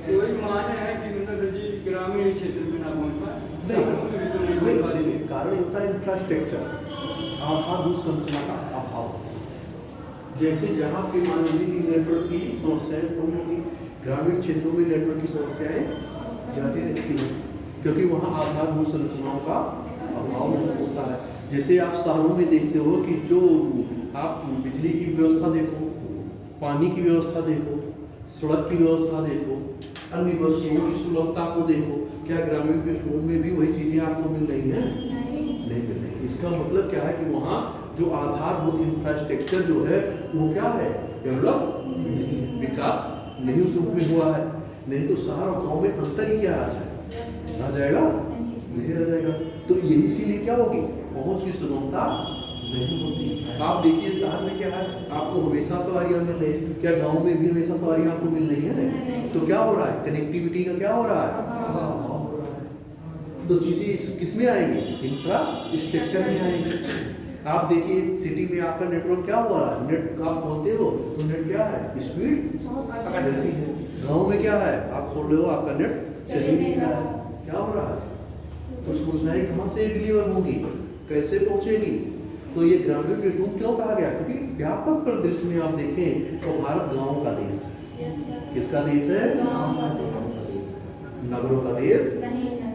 कोई माने है कि मतलब जी ग्रामीण क्षेत्र में ना पहुंच पाए, कारण होता है इंफ्रास्ट्रक्चर, आधारभूत संरचना का अभाव। जैसे जहाँ पे मान लीजिए कि नेटवर्क की समस्याएं कम होगी, ग्रामीण क्षेत्रों में नेटवर्क की समस्याएं ज़्यादा रहती हैं, क्योंकि वहाँ आधारभूत संरचनाओं का अभाव होता है। जैसे आप शहरों में देखते हो कि जो आप बिजली की व्यवस्था देखो, पानी की व्यवस्था देखो, सड़क की व्यवस्था देखो, अन्य वस्तुओं की सुलभता को देखो, क्या ग्रामीण क्षेत्रों में भी वही चीजें आपको मिल रही हैं? नहीं मिल रही। इसका मतलब क्या है कि वहाँ जो आधारभूत इंफ्रास्ट्रक्चर जो है वो क्या है, डेवलप नहीं, विकास नहीं उस रूप में हुआ है। नहीं तो शहर और गाँव में अंतर ही क्या आ जाएगा, नहीं रह जाएगा। तो यही इसीलिए क्या होगी, पहुँच की सुगमता नहीं होती। आप देखिए शहर में क्या है, आपको हमेशा सवारियां मिल रही है, क्या गांव में भी हमेशा सवारियां आपको मिल रही है? तो क्या हो रहा है, कनेक्टिविटी का क्या हो रहा है, अभाव हो रहा है। तो चीजें किस में आएंगी? इंफ्रास्ट्रक्चर में आएंगी। आप देखिए सिटी में आपका नेटवर्क क्या हुआ है, नेट आप खोलते हो तो नेट क्या है, स्पीड पकड़ती है। गांव में क्या है, आप खोल रहे हो आपका नेट चल ही नहीं रहा है, क्या हो रहा है? तो सूचनाएं कहाँ से डिलीवर होंगी, कैसे पहुंचेगी? तो ये ग्रामीण निर्धूम क्यों कहा गया? क्योंकि व्यापक परिदृश्य में आप देखें तो भारत गाँव का देश है। किसका देश है? गाँव का देश। नगरों का देश नहीं है।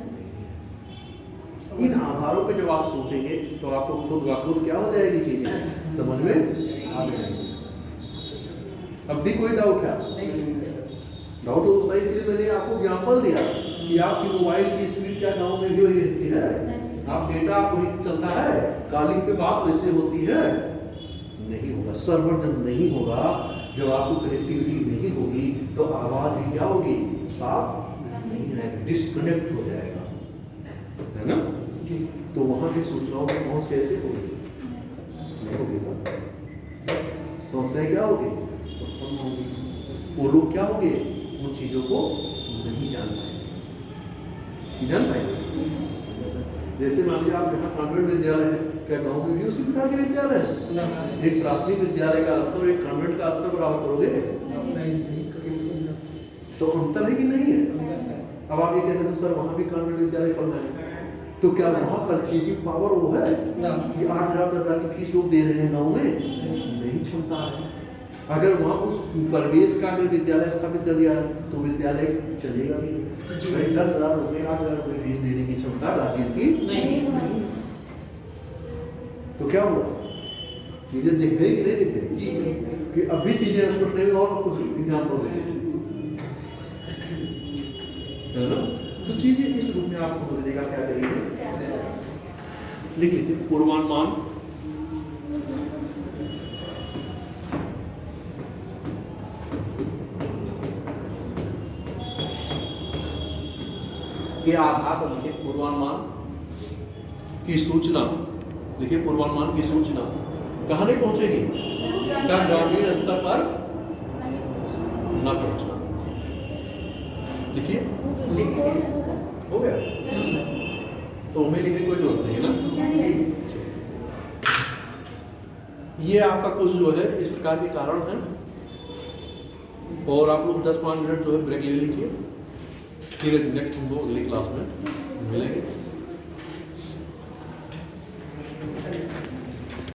इन आधारों पे जब आप सोचेंगे तो आपको खुद ब खुद क्या हो जाएगी, चीजें समझ में आ जाएगी। अब भी कोई डाउट है? डाउट होता है इसलिए मैंने आपको एग्जाम्पल दिया कि आपकी मोबाइल की स्पीड क्या गांव में भी वही रहती है, आप डेटा वही चलता है, कॉलिंग पे बात वैसे होती है? नहीं होगा। सर्वर जब नहीं होगा, जब आपको कनेक्टिविटी नहीं होगी तो आवाज भी क्या होगी, साफ नहीं आएगी, डिस्कनेक्ट हो जाएगा, है ना? तो वहां की सूचनाओं की पहुंच कैसे होगी? नहीं होगी ना। समस्याएं क्या होगी, उत्पन्न होगी। वो लोग क्या होंगे, उन चीजों को नहीं जान पाएंगे। जान पाएंगे जैसे मान लीजिए आप यहाँ कॉन्वेंट विद्यालय है, क्या गाँव में भी उसी प्रकार के विद्यालय है? एक प्राथमिक विद्यालय का स्तर और एक कॉन्वेंट का स्तर बराबर करोगे तो अंतर है कि नहीं है? अब आप ये कह सकते सर वहाँ भी कॉन्वेंट विद्यालय पढ़ना है, तो क्या वहाँ परचेजिंग पावर वो है कि 8,000 10,000 की फीस लोग दे रहे हैं गाँव में? नहीं क्षमता है। अगर वहाँ उस परिवेश का अगर विद्यालय स्थापित कर दिया तो विद्यालय चलेगा भी। भाई 10,000 रुपये 8,000 रुपये फीस देने की क्षमता गार्जियन की नहीं। तो क्या हुआ, चीजें दिख गई कि नहीं दिख गई? कि अभी चीजें स्पष्ट नहीं, और कुछ एग्जाम्पल दें, है ना? तो चीजें इस रूप में आप समझने का क्या करेंगे, लिख लीजिए पूर्वानुमान। के आधार पर लिखे पूर्वानुमान की सूचना, लिखिए पूर्वानुमान की सूचना कहाँ नहीं पहुंचेगी, क्या ग्रामीण स्तर पर न पहुंचना। लिखिए हो गया, तो हमें लिखने कोई जरूरत नहीं है ना। ये आपका कुछ जो है इस प्रकार के कारण है, और आप लोग 10-5 मिनट जो है ब्रेक ले लीजिए, फिर नेक्स्ट हम लोग अगली क्लास में मिलेंगे।